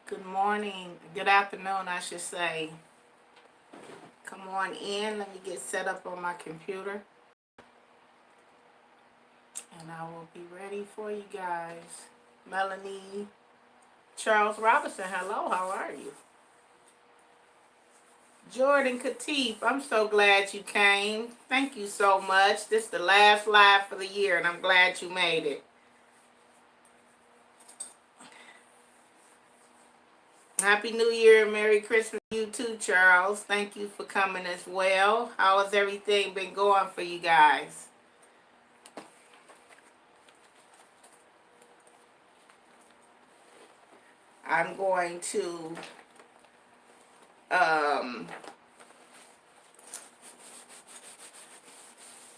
Good morning, good afternoon, I should say. Come on in. Let me get set up on my computer and I will be ready for you guys. Melanie Charles Robinson, hello, how are you? Jordan Katif, I'm so glad you came. Thank you so much. This is the last live for the year and I'm glad you made it. Happy New Year and Merry Christmas to you too, Charles. Thank you for coming as well. How has everything been going for you guys? I'm going to um,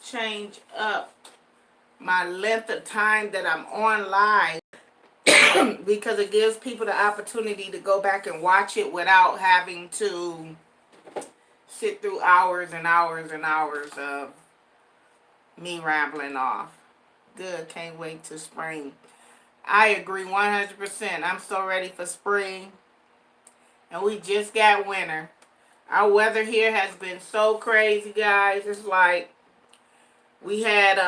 change up my length of time that I'm on live because it gives people the opportunity to go back and watch it without having to sit through hours and hours and hours of me rambling off. Good, can't wait to spring. I agree 100%. I'm so ready for spring. And we just got winter. Our weather here has been so crazy, guys. It's like we had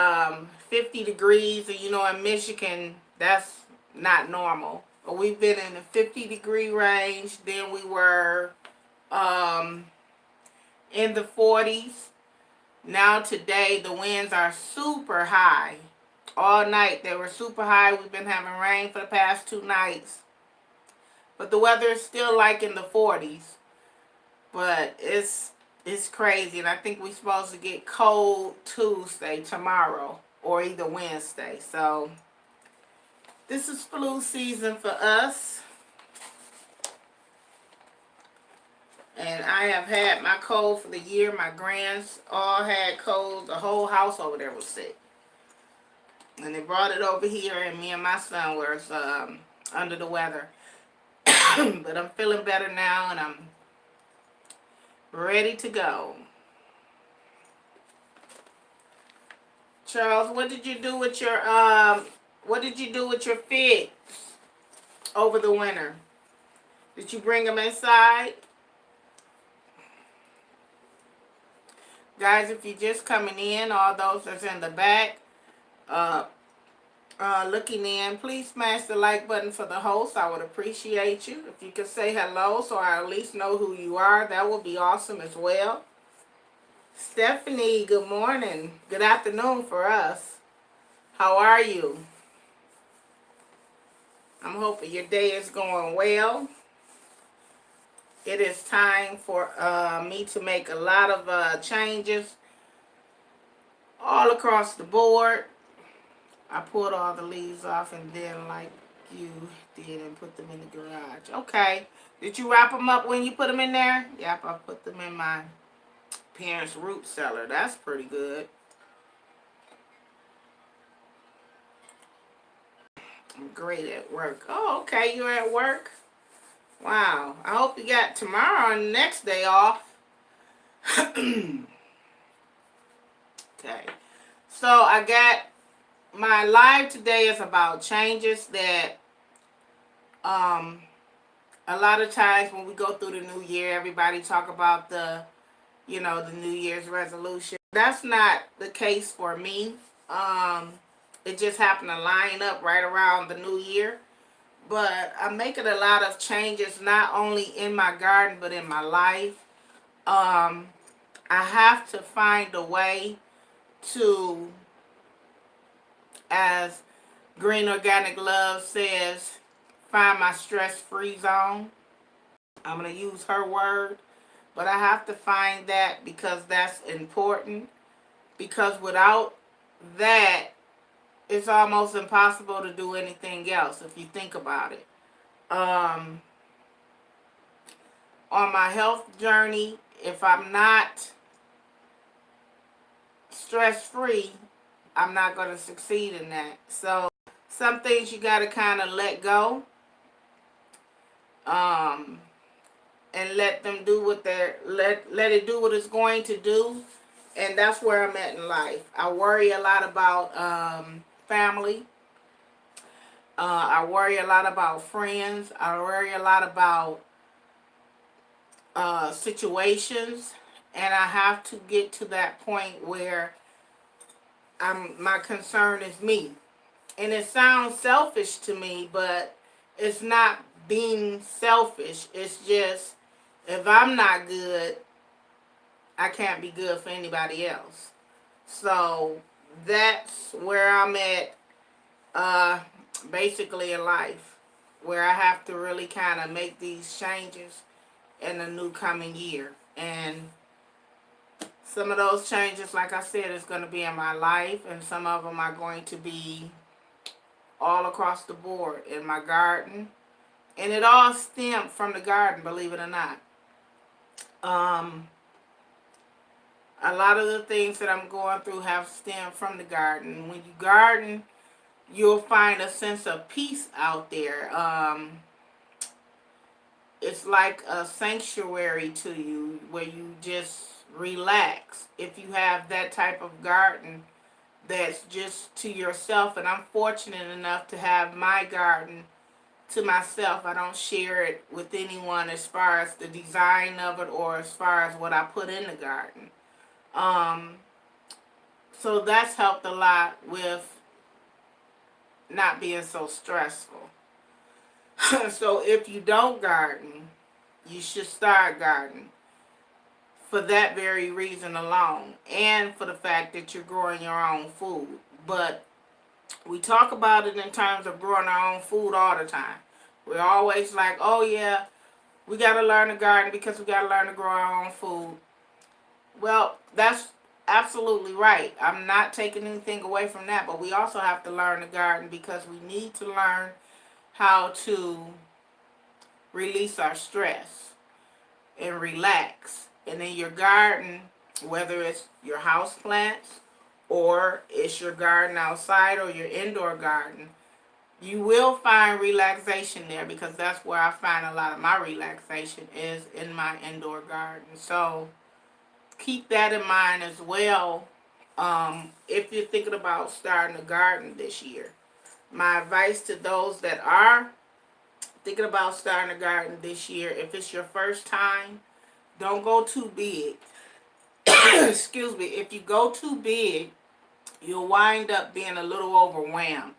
50 degrees, and in Michigan, that's not normal. But we've been in the 50-degree range. Then we were um, in the 40s. Now today, the winds are super high. All night, they were super high. We've been having rain for the past 2 nights. But the weather is still like in the 40s. But it's crazy, and I think we're supposed to get cold Tuesday, tomorrow, or either Wednesday. So this is flu season for us, and I have had my cold for the year. My grands all had colds. The whole house over there was sick, and they brought it over here, and me and my son were under the weather. But I'm feeling better now, and I'm ready to go. Charles, what did you do with your figs over the winter? Did you bring them inside? Guys, if you're just coming in, all those that's in the back, looking in, please smash the like button for the host. I would appreciate you. If you could say hello so I at least know who you are, that would be awesome as well. Stephanie, good morning. Good afternoon for us. How are you? I'm hoping your day is going well. It is time for me to make a lot of changes all across the board. I pulled all the leaves off and then like you did and put them in the garage. Okay. Did you wrap them up when you put them in there? Yep, I put them in my parents' root cellar. That's pretty good. I'm great at work. Oh, okay. You're at work? Wow. I hope you got tomorrow and the next day off. Okay. So I got my live today is about changes that a lot of times when we go through the new year, everybody talk about the New Year's resolution. That's not the case for me. It just happened to line up right around the new year. But I'm making a lot of changes, not only in my garden, but in my life. I have to find a way to, as Green Organic Love says, find my stress-free zone. I'm going to use her word. But I have to find that because that's important. Because without that, it's almost impossible to do anything else if you think about it. On my health journey, if I'm not stress-free, I'm not going to succeed in that. So some things you got to kind of let go. And let them do what let it do what it's going to do, and that's where I'm at in life. I worry a lot about family. I worry a lot about friends. I worry a lot about situations, and I have to get to that point where my concern is me. And it sounds selfish to me, but it's not being selfish. It's just, if I'm not good, I can't be good for anybody else. So that's where I'm at, uh, basically in life, where I have to really kind of make these changes in the new coming year. And some of those changes, like I said, is going to be in my life, and some of them are going to be all across the board in my garden. And it all stemmed from the garden, believe it or not. A lot of the things that I'm going through have stemmed from the garden. When you garden, you'll find a sense of peace out there. It's like a sanctuary to you where you just relax. If you have that type of garden that's just to yourself, and I'm fortunate enough to have my garden to myself. I don't share it with anyone as far as the design of it or as far as what I put in the garden. So that's helped a lot with not being so stressful. So if you don't garden, you should start gardening for that very reason alone, and for the fact that you're growing your own food. But we talk about it in terms of growing our own food all the time. We're always like, oh yeah, we got to learn to garden because we got to learn to grow our own food. Well, that's absolutely right. I'm not taking anything away from that, but we also have to learn to garden because we need to learn how to release our stress and relax. And in your garden, whether it's your house plants or it's your garden outside or your indoor garden, you will find relaxation there, because that's where I find a lot of my relaxation is in my indoor garden. So keep that in mind as well, if you're thinking about starting a garden this year. My advice to those that are thinking about starting a garden this year, if it's your first time, don't go too big. Excuse me. If you go too big, you'll wind up being a little overwhelmed.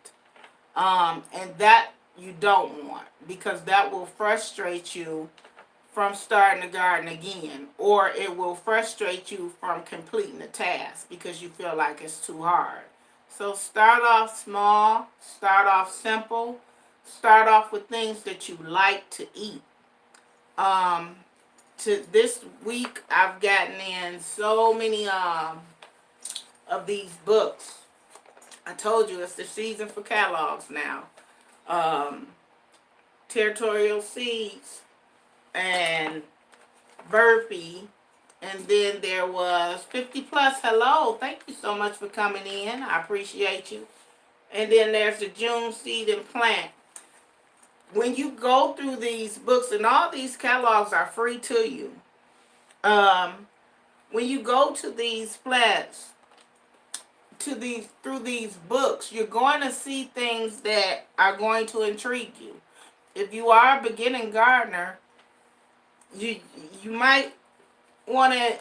And that you don't want, because that will frustrate you from starting the garden again, or it will frustrate you from completing the task because you feel like it's too hard. So start off small, start off simple, start off with things that you like to eat. To this week, I've gotten in so many of these books. I told you it's the season for catalogs now. Territorial Seeds and Burpee, and then there was 50 Plus. Hello, thank you so much for coming in. I appreciate you. And then there's the June Seed and Plant. When you go through these books, and all these catalogs are free to you, when you go to these plants, through these books, you're going to see things that are going to intrigue you. If you are a beginning gardener, you might want to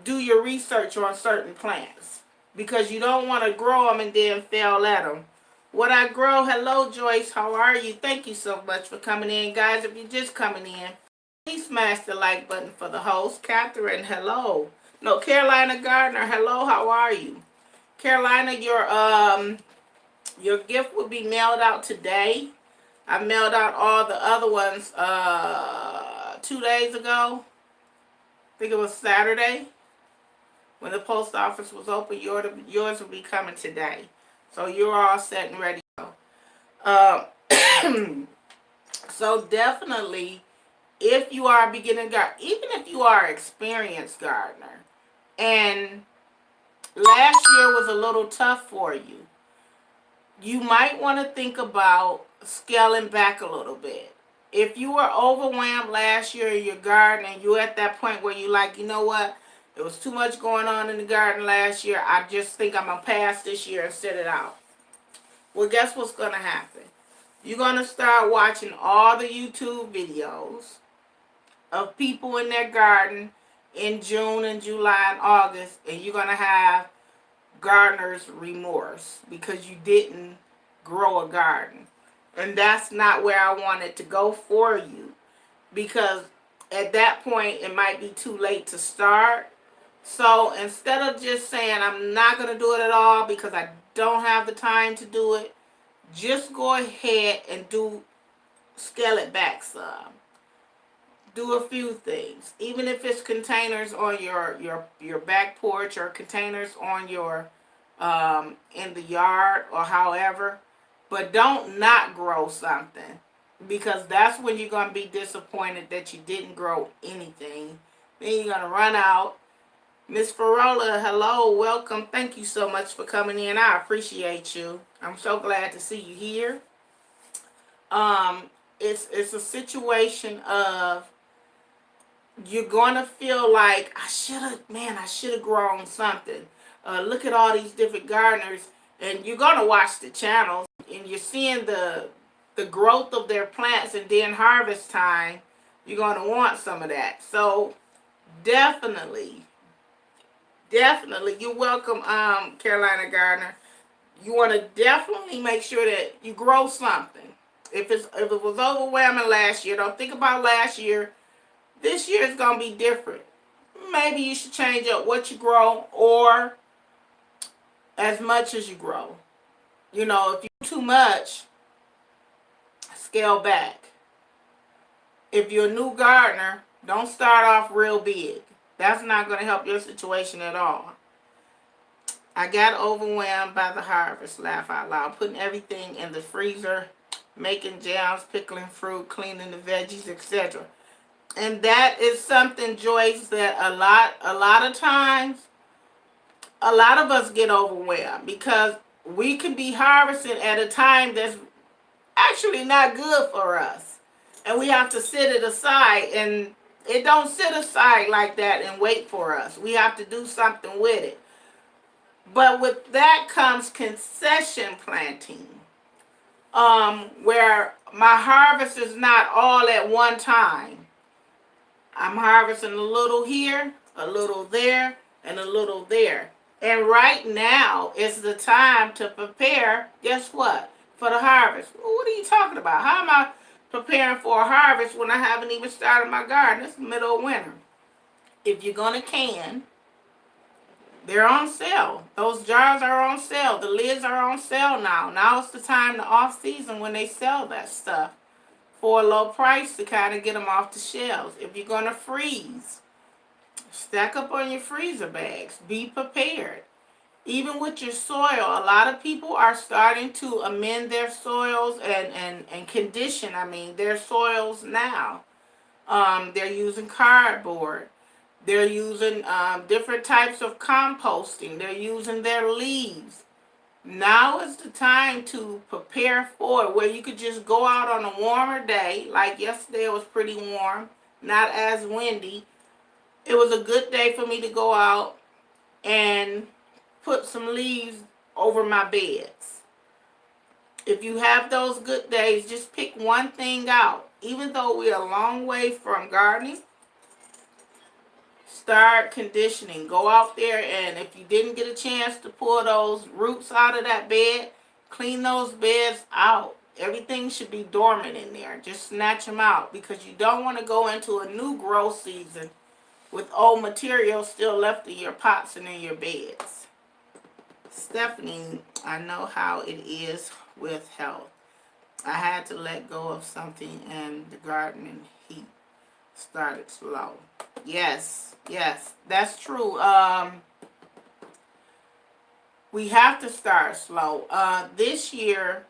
do your research on certain plants, because you don't want to grow them and then fail at them. What I grow, hello Joyce, how are you? Thank you so much for coming in, guys. If you're just coming in, please smash the like button for the host. Catherine, hello. No, Carolina Gardner, hello, how are you? Carolina, your gift will be mailed out today. I mailed out all the other ones 2 days ago. I think it was Saturday when the post office was open. Yours will be coming today. So you're all set and ready to go. So definitely, if you are a beginning gardener, even if you are an experienced gardener, and last year was a little tough for you, you might want to think about scaling back a little bit. If you were overwhelmed last year in your garden and you're at that point where you're like, you know what, there was too much going on in the garden last year, I just think I'm going to pass this year and sit it out. Well, guess what's going to happen? You're going to start watching all the YouTube videos of people in their garden in June and July and August, and you're going to have gardener's remorse because you didn't grow a garden. And that's not where I wanted to go for you, because at that point it might be too late to start. So instead of just saying I'm not going to do it at all because I don't have the time to do it, just go ahead and scale it back some. Do a few things, even if it's containers on your back porch or containers on your in the yard or however. But don't not grow something, because that's when you're going to be disappointed that you didn't grow anything. Then you're going to run out. Miss Farola, hello, welcome. Thank you so much for coming in. I appreciate you. I'm so glad to see you here. It's a situation of you're going to feel like I should have grown something. Look at all these different gardeners, and you're going to watch the channels and you're seeing the growth of their plants, and then harvest time, you're going to want some of that. So definitely, you're welcome, Carolina Gardner. You want to definitely make sure that you grow something. If it was overwhelming last year, don't think about last year. This year is going to be different. Maybe you should change up what you grow, or as much as you grow. You know, if you do too much, scale back. If you're a new gardener, don't start off real big. That's not going to help your situation at all. I got overwhelmed by the harvest, laugh out loud. Putting everything in the freezer, making jams, pickling fruit, cleaning the veggies, etc. And that is something, Joyce, that a lot of times, a lot of us get overwhelmed because we can be harvesting at a time that's actually not good for us. And we have to set it aside, and it don't sit aside like that and wait for us. We have to do something with it. But with that comes concession planting, where my harvest is not all at one time. I'm harvesting a little here, a little there, and a little there. And right now is the time to prepare, guess what, for the harvest. What are you talking about? How am I preparing for a harvest when I haven't even started my garden? It's the middle of winter. If you're going to can, they're on sale. Those jars are on sale. The lids are on sale now. Now it's the time, the off season, when they sell that stuff for a low price to kind of get them off the shelves. If you're going to freeze, stack up on your freezer bags. Be prepared. Even with your soil, a lot of people are starting to amend their soils and condition, their soils now. They're using cardboard. They're using different types of composting. They're using their leaves. Now is the time to prepare for it, where you could just go out on a warmer day. Like yesterday, it was pretty warm, not as windy. It was a good day for me to go out and put some leaves over my beds. If you have those good days, just pick one thing out. Even though we're a long way from gardening, start conditioning. Go out there, and if you didn't get a chance to pull those roots out of that bed, clean those beds out. Everything should be dormant in there. Just snatch them out, because you don't want to go into a new growth season with old material still left in your pots and in your beds. Stephanie, I know how it is with health. I had to let go of something, and the gardening heat started slow. Yes, that's true. We have to start slow. This year,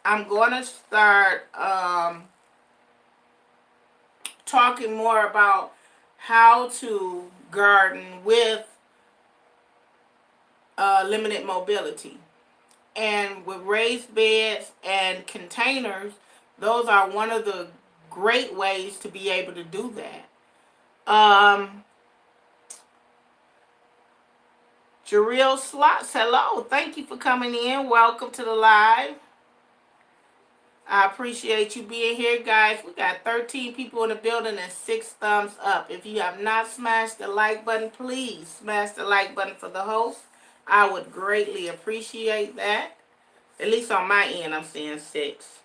I'm going to start talking more about how to garden with limited mobility. And with raised beds and containers, those are one of the great ways to be able to do that. Jareel Slots, hello. Thank you for coming in. Welcome to the live. I appreciate you being here, guys. We got 13 people in the building and 6 thumbs up. If you have not smashed the like button, please smash the like button for the host. I would greatly appreciate that. At least on my end, I'm seeing 6.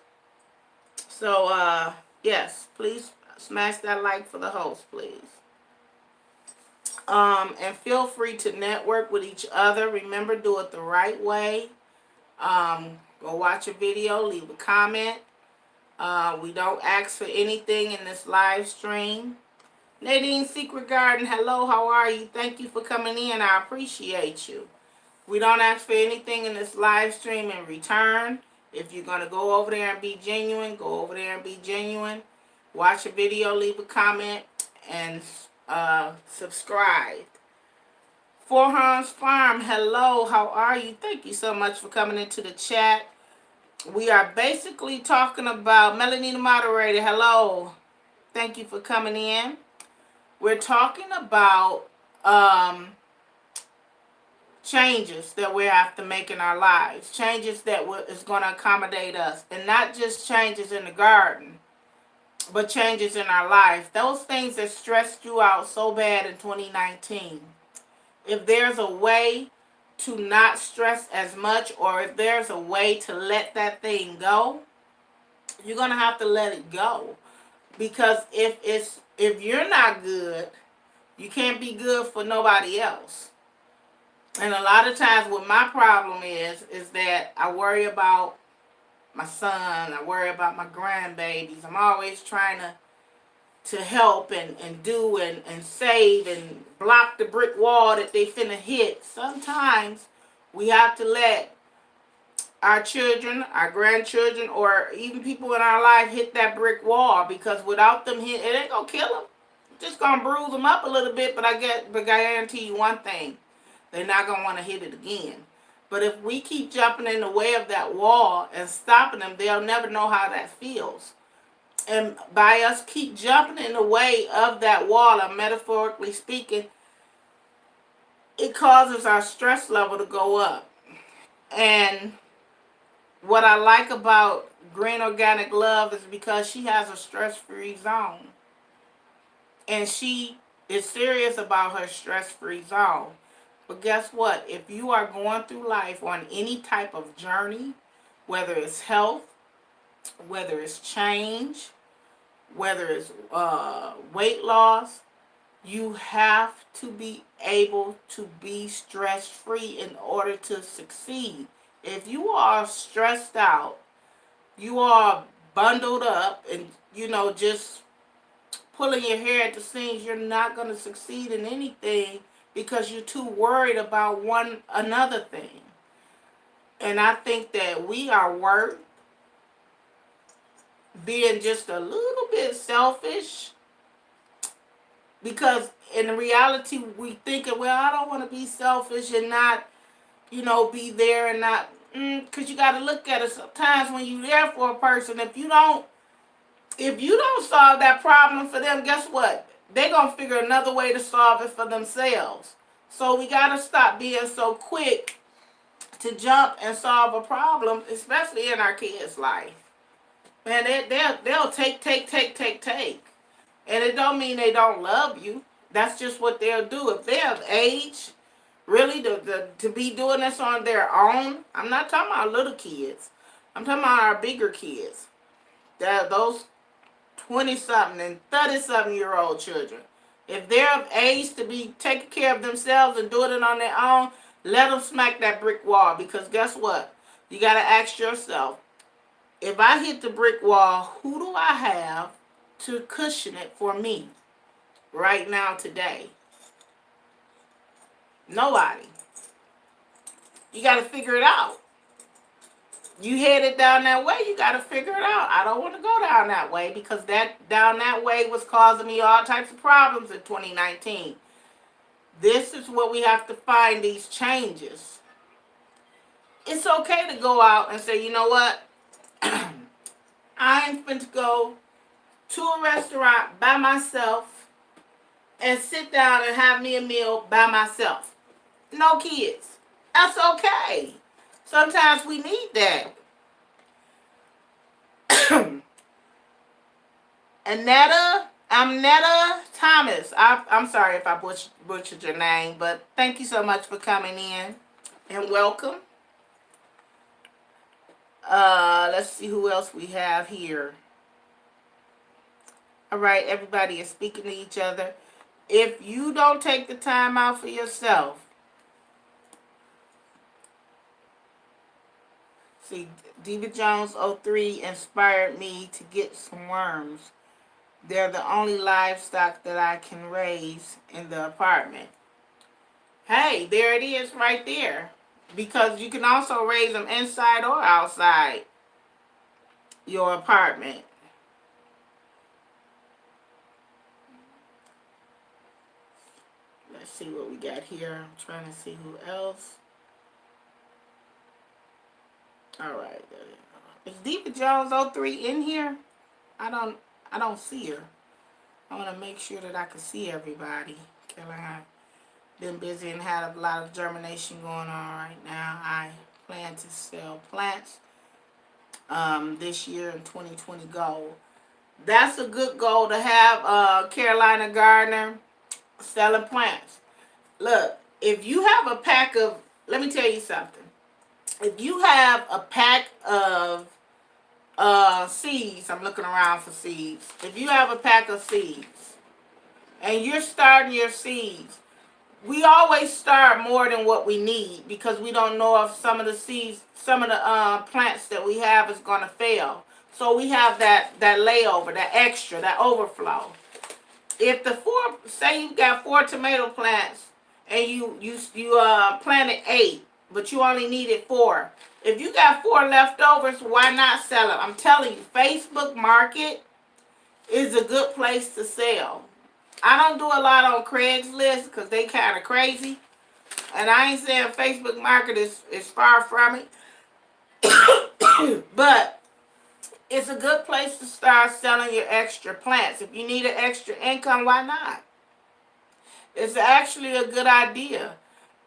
So, yes, please smash that like for the host, please. And feel free to network with each other. Remember, do it the right way. Go watch a video, leave a comment. We don't ask for anything in this live stream. Nadine Secret Garden, hello, how are you? Thank you for coming in. I appreciate you. We don't ask for anything in this live stream in return. If you're going to go over there and be genuine, go over there and be genuine. Watch a video, leave a comment, and subscribe. Four Horns Farm, hello, how are you? Thank you so much for coming into the chat. We are basically talking about, Melanie the moderator, hello. Thank you for coming in. We're talking about changes that we have to make in our lives. Changes that is going to accommodate us. And not just changes in the garden, but changes in our life. Those things that stressed you out so bad in 2019. If there's a way to not stress as much, or if there's a way to let that thing go, you're going to have to let it go. Because if you're not good, you can't be good for nobody else. And a lot of times what my problem is that I worry about my son, I worry about my grandbabies. I'm always trying to help and do and save and block the brick wall that they finna hit. Sometimes we have to let our children, our grandchildren, or even people in our life hit that brick wall, because without them hit, it ain't gonna kill them. It's just gonna bruise them up a little bit, but I guarantee you one thing, they're not gonna want to hit it again. But if we keep jumping in the way of that wall and stopping them, they'll never know how that feels. And by us keep jumping in the way of that wall, or metaphorically speaking, it causes our stress level to go up. And what I like about Green Organic Love is because she has a stress-free zone. And she is serious about her stress-free zone. But guess what? If you are going through life on any type of journey, whether it's health, whether it's change, whether it's weight loss, you have to be able to be stress-free in order to succeed. If you are stressed out, you are bundled up and, just pulling your hair at the seams, you're not going to succeed in anything because you're too worried about another thing. And I think that we are worth being just a little bit selfish, because in reality we thinking, well, I don't want to be selfish and not, be there and not, because you got to look at it. Sometimes when you're there for a person, if you don't solve that problem for them, guess what? They're going to figure another way to solve it for themselves. So we got to stop being so quick to jump and solve a problem, especially in our kids' life. Man, they'll take. And it don't mean they don't love you. That's just what they'll do. If they have age, really, to be doing this on their own, I'm not talking about little kids. I'm talking about our bigger kids. Those 20-something and 30-something-year-old children. If they're of age to be taking care of themselves and doing it on their own, let them smack that brick wall. Because guess what? You got to ask yourself, if I hit the brick wall, who do I have to cushion it for me right now, today? Nobody. You got to figure it out. You headed down that way, you got to figure it out. I don't want to go down that way, because down that way was causing me all types of problems in 2019. This is what we have to find, these changes. It's okay to go out and say, you know what? I'm going to go to a restaurant by myself and sit down and have me a meal by myself. No kids. That's okay. Sometimes we need that. Netta Thomas. I'm sorry if I butchered your name, but thank you so much for coming in and welcome. Let's see who else we have here. All right, everybody is speaking to each other. If you don't take the time out for yourself, see, Diva Jones 03 inspired me to get some worms. They're the only livestock that I can raise in the apartment. Hey, there it is right there. Because you can also raise them inside or outside your apartment. Let's see what we got here. I'm trying to see who else. All right. Is Diva Jones 03 in here? I don't see her. I want to make sure that I can see everybody. Caroline, been busy and had a lot of germination going on right now. I plan to sell plants this year in 2020 goal. That's a good goal to have, Carolina Gardner, selling plants. Look, if you have a pack of, let me tell you something. If you have a pack of seeds, I'm looking around for seeds. If you have a pack of seeds and you're starting your seeds, we always start more than what we need because we don't know if some of the seeds, some of the plants that we have is going to fail. So we have that layover, that extra, that overflow. If say you got 4 tomato plants and you planted 8, but you only needed 4. If you got 4 leftovers, why not sell them? I'm telling you, Facebook Market is a good place to sell. I don't do a lot on Craigslist because they kind of crazy. And I ain't saying Facebook Market is far from it. But it's a good place to start selling your extra plants. If you need an extra income, why not? It's actually a good idea.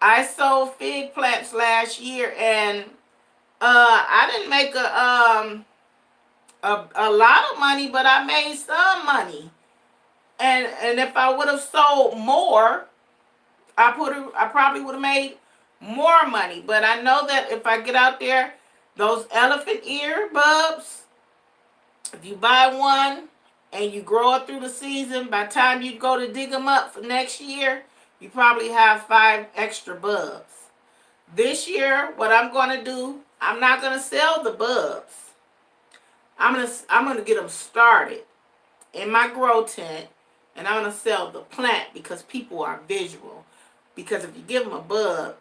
I sold fig plants last year, and I didn't make a lot of money, but I made some money. And if I would have sold more, I probably would have made more money. But I know that if I get out there, those elephant ear bulbs, if you buy one and you grow it through the season, by the time you go to dig them up for next year, you probably have 5 extra bulbs. This year, what I'm going to do, I'm not going to sell the bulbs. I'm gonna get them started in my grow tent, and I'm going to sell the plant because people are visual. Because if you give them a bulb,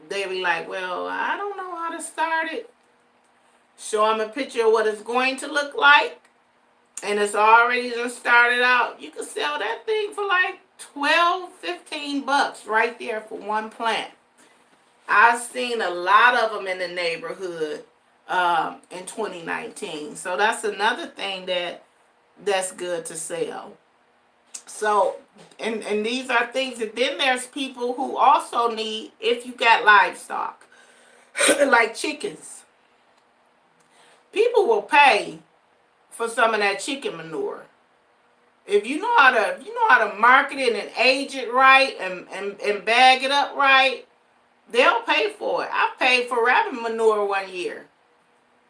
they be like, well, I don't know how to start it. Show them a picture of what it's going to look like, and it's already just started out. You can sell that thing for like 12, 15 bucks right there for one plant. I've seen a lot of them in the neighborhood in 2019. So that's another thing that's good to sell. So, and these are things, and then there's people who also need, if you got livestock, like chickens. People will pay for some of that chicken manure. If you know how to market it and age it right and bag it up right, they'll pay for it. I paid for rabbit manure one year.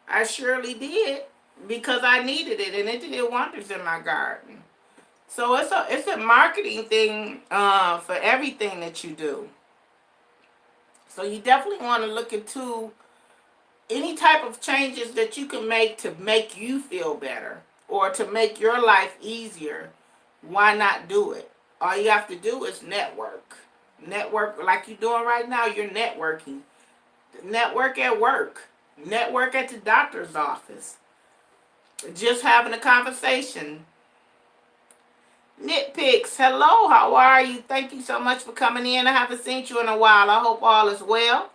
I surely did, because I needed it, and it did wonders in my garden. So it's a marketing thing for everything that you do. So you definitely want to look into any type of changes that you can make to make you feel better or to make your life easier. Why not do it? All you have to do is network. Network like you're doing right now. You're networking. Network at work. Network at the doctor's office. Just having a conversation. Nitpicks, hello, how are you? Thank you so much for coming in. I haven't seen you in a while. I hope all is well.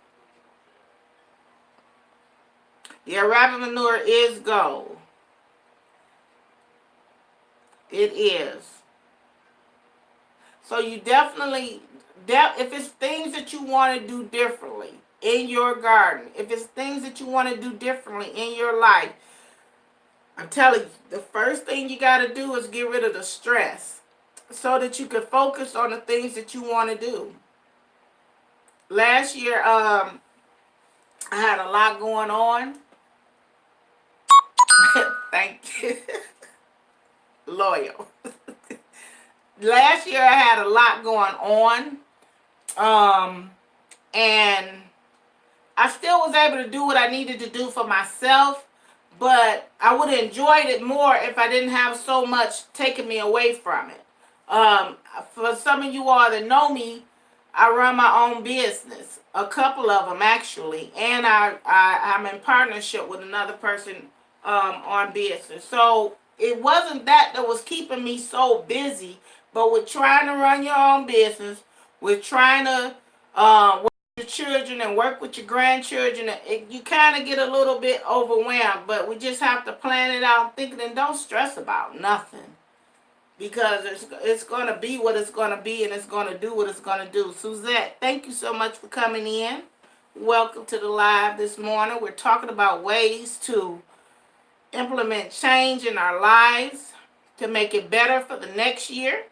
Yeah, rabbit manure is gold. It is. So you definitely, if it's things that you want to do differently in your garden, if it's things that you want to do differently in your life, I'm telling you, the first thing you got to do is get rid of the stress so that you can focus on the things that you want to do. Last year, I had a lot going on. Thank you. Loyal. Last year, I had a lot going on. And I still was able to do what I needed to do for myself, but I would have enjoyed it more if I didn't have so much taking me away from it. For some of you all that know me, I run my own business, a couple of them actually, and I'm in partnership with another person on business. So it wasn't that was keeping me so busy, but with trying to run your own business, with trying to your children and work with your grandchildren, you kind of get a little bit overwhelmed, but we just have to plan it out, thinking, and don't stress about nothing, because it's going to be what it's going to be, and it's going to do what it's going to do. Suzette, thank you so much for coming in. Welcome to the live this morning. We're talking about ways to implement change in our lives to make it better for the next year,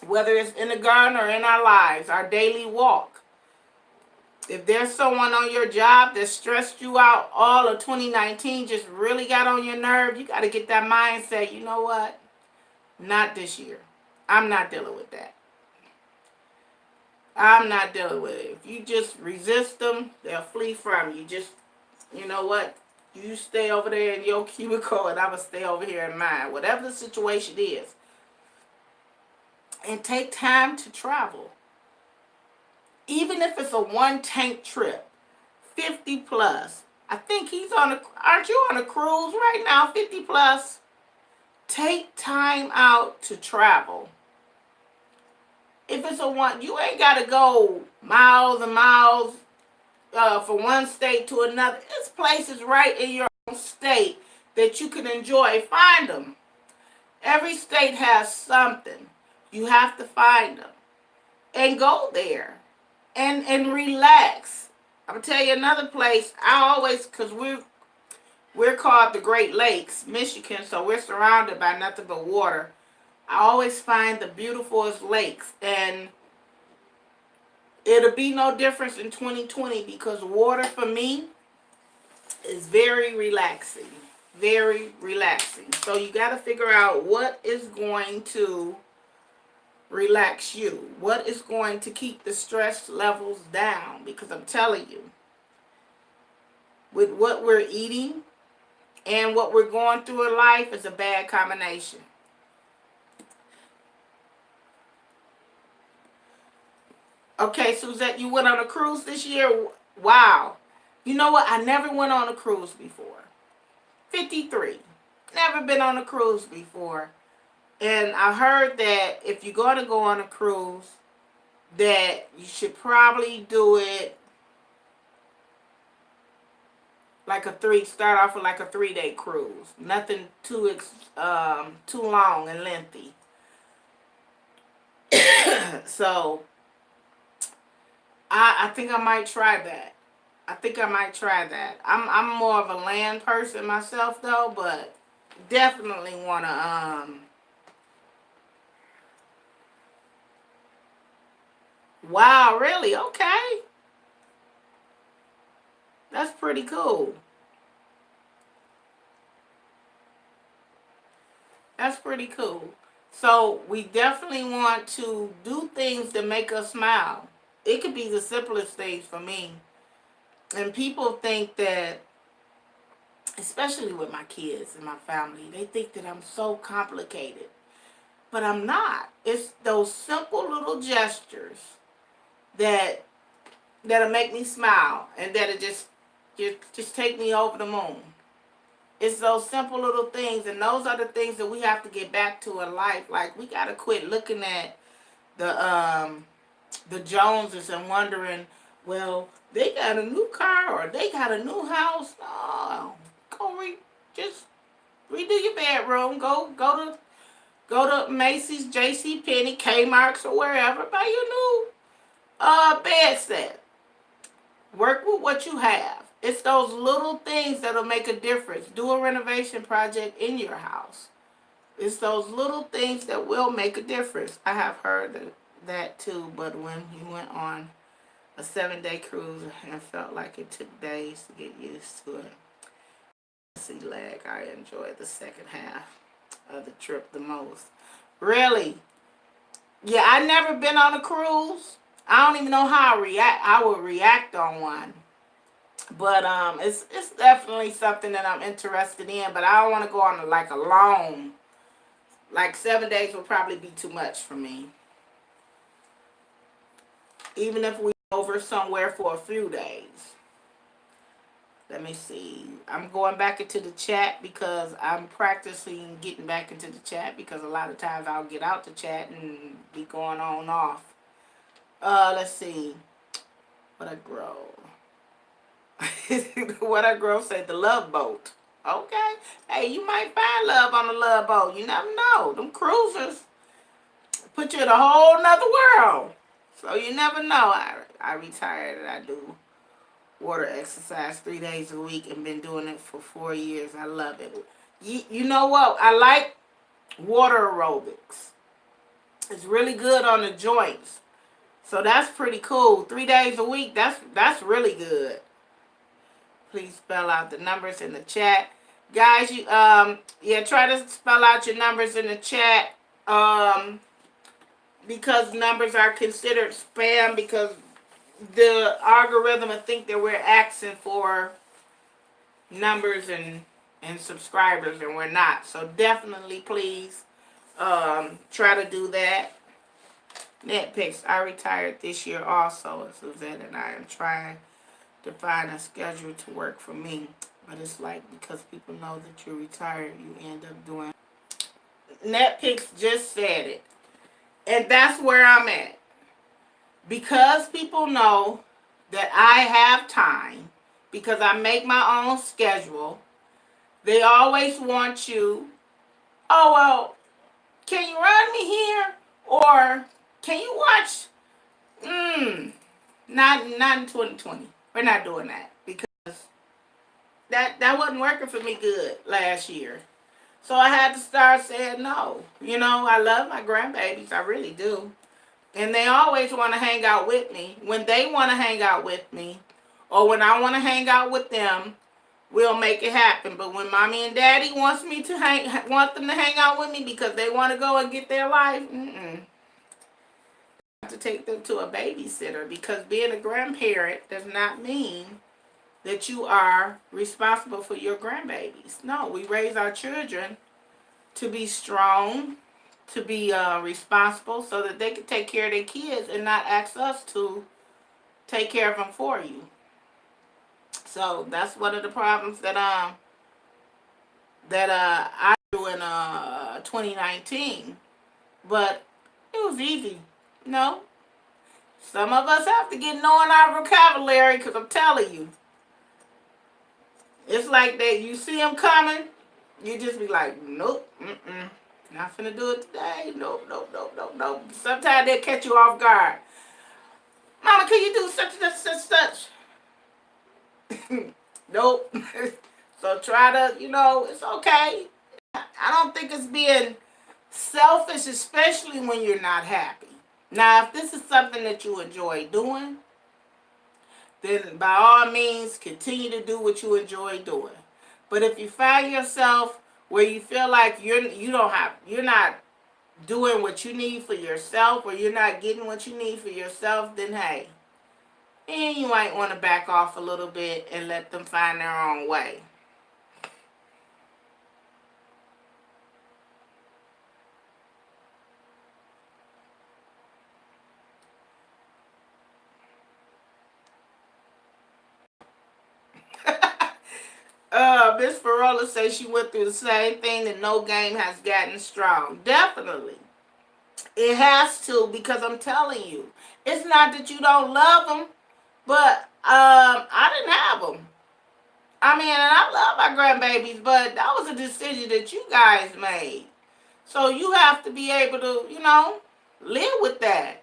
whether it's in the garden or in our lives, our daily walk. If there's someone on your job that stressed you out all of 2019, just really got on your nerve, you got to get that mindset, you know what? Not this year. I'm not dealing with that. I'm not dealing with it. If you just resist them, they'll flee from you. Just, you know what? You stay over there in your cubicle and I'm going to stay over here in mine. Whatever the situation is. And take time to travel. Even if it's a one-tank trip, 50 plus. I think aren't you on a cruise right now, 50 plus? Take time out to travel. If it's you ain't got to go miles and miles from one state to another. There's places right in your own state that you can enjoy. Find them. Every state has something. You have to find them. And go there. And relax. I'm gonna tell you another place. Because we're called the Great Lakes, Michigan, so we're surrounded by nothing but water. I always find the beautifulest lakes, and it'll be no difference in 2020 because water for me is very relaxing, very relaxing. So you got to figure out what is going to relax you, what is going to keep the stress levels down, because I'm telling you, with what we're eating and what we're going through in life is a bad combination. Okay, Suzette, you went on a cruise this year? Wow. You know what? I never went on a cruise before. 53. Never been on a cruise before. And I heard that if you're going to go on a cruise, that you should probably do it start off with like a 3-day cruise. Nothing too long and lengthy. So I think I might try that. I'm more of a land person myself though, but definitely want to wow, really? Okay. That's pretty cool. That's pretty cool. So we definitely want to do things that make us smile. It could be the simplest things for me. And people think that, especially with my kids and my family, they think that I'm so complicated. But I'm not. It's those simple little gestures that'll make me smile and that'll just take me over the moon. It's those simple little things, and those are the things that we have to get back to in life. Like, we got to quit looking at the Joneses and wondering, well, they got a new car or they got a new house. No, just redo your bedroom. Go to Macy's, J.C. Penney, Kmart's, or wherever. Buy your new bed set. Work with what you have. It's those little things that'll make a difference. Do a renovation project in your house. It's those little things that will make a difference. I have heard that too, but when you went on a 7-day cruise and felt like it took days to get used to it. See, lag, I enjoyed the second half of the trip the most. Really? Yeah, I never been on a cruise. I don't even know how I would react on one. But it's definitely something that I'm interested in. But I don't want to go on a long. Like 7 days would probably be too much for me. Even if we over somewhere for a few days. Let me see. I'm going back into the chat because I'm practicing getting back into the chat because a lot of times I'll get out the chat and be going on and off. Let's see. What I grow. What I grow said the Love Boat. Okay. Hey, you might find love on the Love Boat. You never know. Them cruisers put you in a whole nother world. So you never know. I retired and I do water exercise 3 days a week and been doing it for 4 years. I love it. You know what? I like water aerobics. It's really good on the joints. So that's pretty cool. 3 days a week, that's really good. Please spell out the numbers in the chat. Guys, you try to spell out your numbers in the chat. Because numbers are considered spam because the algorithm I think that we're asking for numbers and subscribers and we're not. So definitely please try to do that. Netpicks, I retired this year also. Suzette and I am trying to find a schedule to work for me. But it's like because people know that you're retired, you end up doing. Netpicks just said it. And that's where I'm at. Because people know that I have time, because I make my own schedule, they always want you, oh, well, can you run me here? Or can you watch? Not in 2020. We're not doing that because that wasn't working for me good last year. So I had to start saying no. You know, I love my grandbabies. I really do. And they always want to hang out with me. When they want to hang out with me, or when I want to hang out with them, we'll make it happen. But when mommy and daddy want them to hang out with me because they want to go and get their life, I have to take them to a babysitter because being a grandparent does not mean that you are responsible for your grandbabies. No, we raise our children to be strong, to be responsible so that they can take care of their kids and not ask us to take care of them for you. So that's one of the problems that I do in 2019. But it was easy, you know. Some of us have to get knowing our vocabulary because I'm telling you. It's like that you see them coming, you just be like, nope, not finna do it today. Nope. Sometimes they'll catch you off guard. Mama, can you do such and such? Nope. So try to, it's okay. I don't think it's being selfish, especially when you're not happy. Now, if this is something that you enjoy doing, then by all means, continue to do what you enjoy doing. But if you find yourself where you feel like you're not doing what you need for yourself, or you're not getting what you need for yourself, then hey, and you might want to back off a little bit and let them find their own way. Miss Farola says she went through the same thing, that no game has gotten strong. Definitely. It has to, because I'm telling you, it's not that you don't love them, but I didn't have them. I mean, and I love my grandbabies, but that was a decision that you guys made. So you have to be able to, live with that.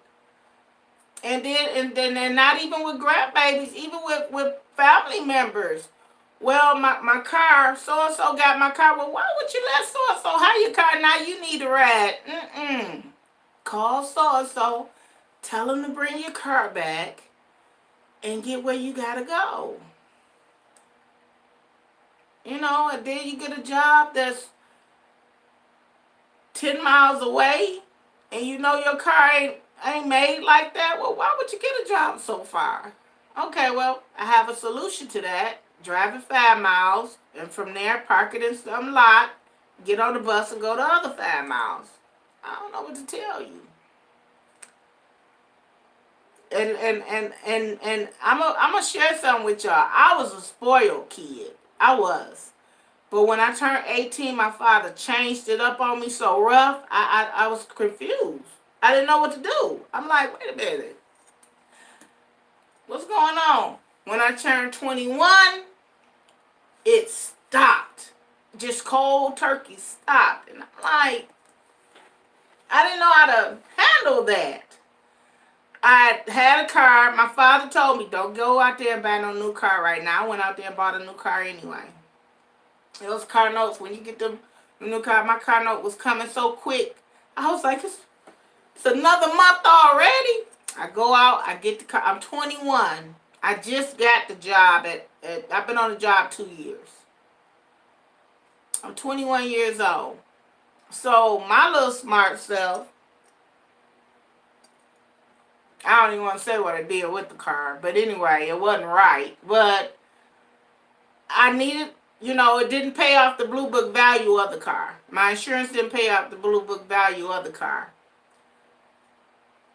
And not even with grandbabies, even with family members. Well, my car, so and so got my car. Well, why would you let so and so have your car? Now you need a ride. Call so and so, tell them to bring your car back, and get where you gotta go. And then you get a job that's 10 miles away, and your car ain't made like that. Well, why would you get a job so far? Okay, well, I have a solution to that. Drive it 5 miles, and from there, park it in some lot, get on the bus, and go the other 5 miles. I don't know what to tell you. And I'm gonna share something with y'all. I was a spoiled kid. I was. But when I turned 18, my father changed it up on me so rough, I was confused. I didn't know what to do. I'm like, wait a minute. What's going on? When I turned 21, it stopped. Just cold turkey stopped. And I'm like, I didn't know how to handle that. I had a car. My father told me, don't go out there and buy no new car right now. I went out there and bought a new car anyway. Those car notes, when you get the new car, my car note was coming so quick. I was like, it's another month already. I go out, I get the car. I'm 21. I just got the job I've been on the job 2 years. I'm 21 years old. So my little smart self, I don't even want to say what I did with the car. But anyway, it wasn't right. But I needed, it didn't pay off the Blue Book value of the car. My insurance didn't pay off the Blue Book value of the car.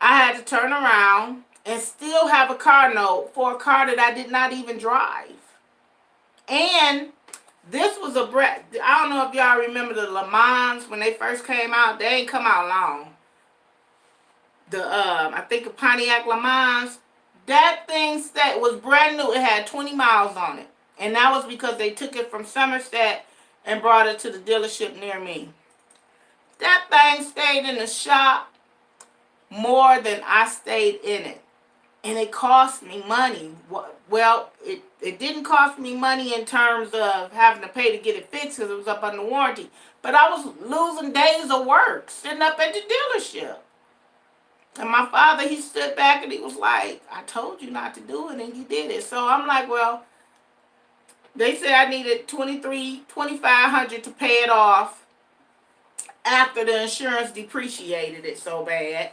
I had to turn around and still have a car note for a car that I did not even drive. And this was I don't know if y'all remember the Le Mans when they first came out. They ain't come out long. I think a Pontiac Le Mans, that thing was brand new. It had 20 miles on it. And that was because they took it from Somerset and brought it to the dealership near me. That thing stayed in the shop more than I stayed in it. And it cost me money. Well, it didn't cost me money in terms of having to pay to get it fixed because it was up under warranty. But I was losing days of work sitting up at the dealership. And my father, he stood back and he was like, I told you not to do it and you did it. So I'm like, well, they said I needed $2,500 to pay it off after the insurance depreciated it so bad.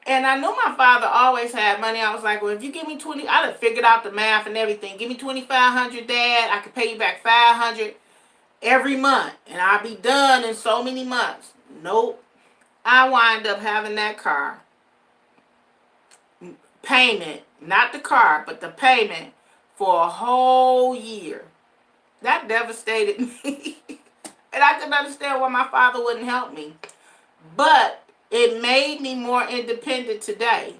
And I knew my father always had money. I was like, well, if you give me I'd have figured out the math and everything. Give me $2,500, Dad. I could pay you back $500 every month. And I'll be done in so many months. Nope. I wind up having that car payment, not the car, but the payment for a whole year. That devastated me. And I couldn't understand why my father wouldn't help me. But it made me more independent today.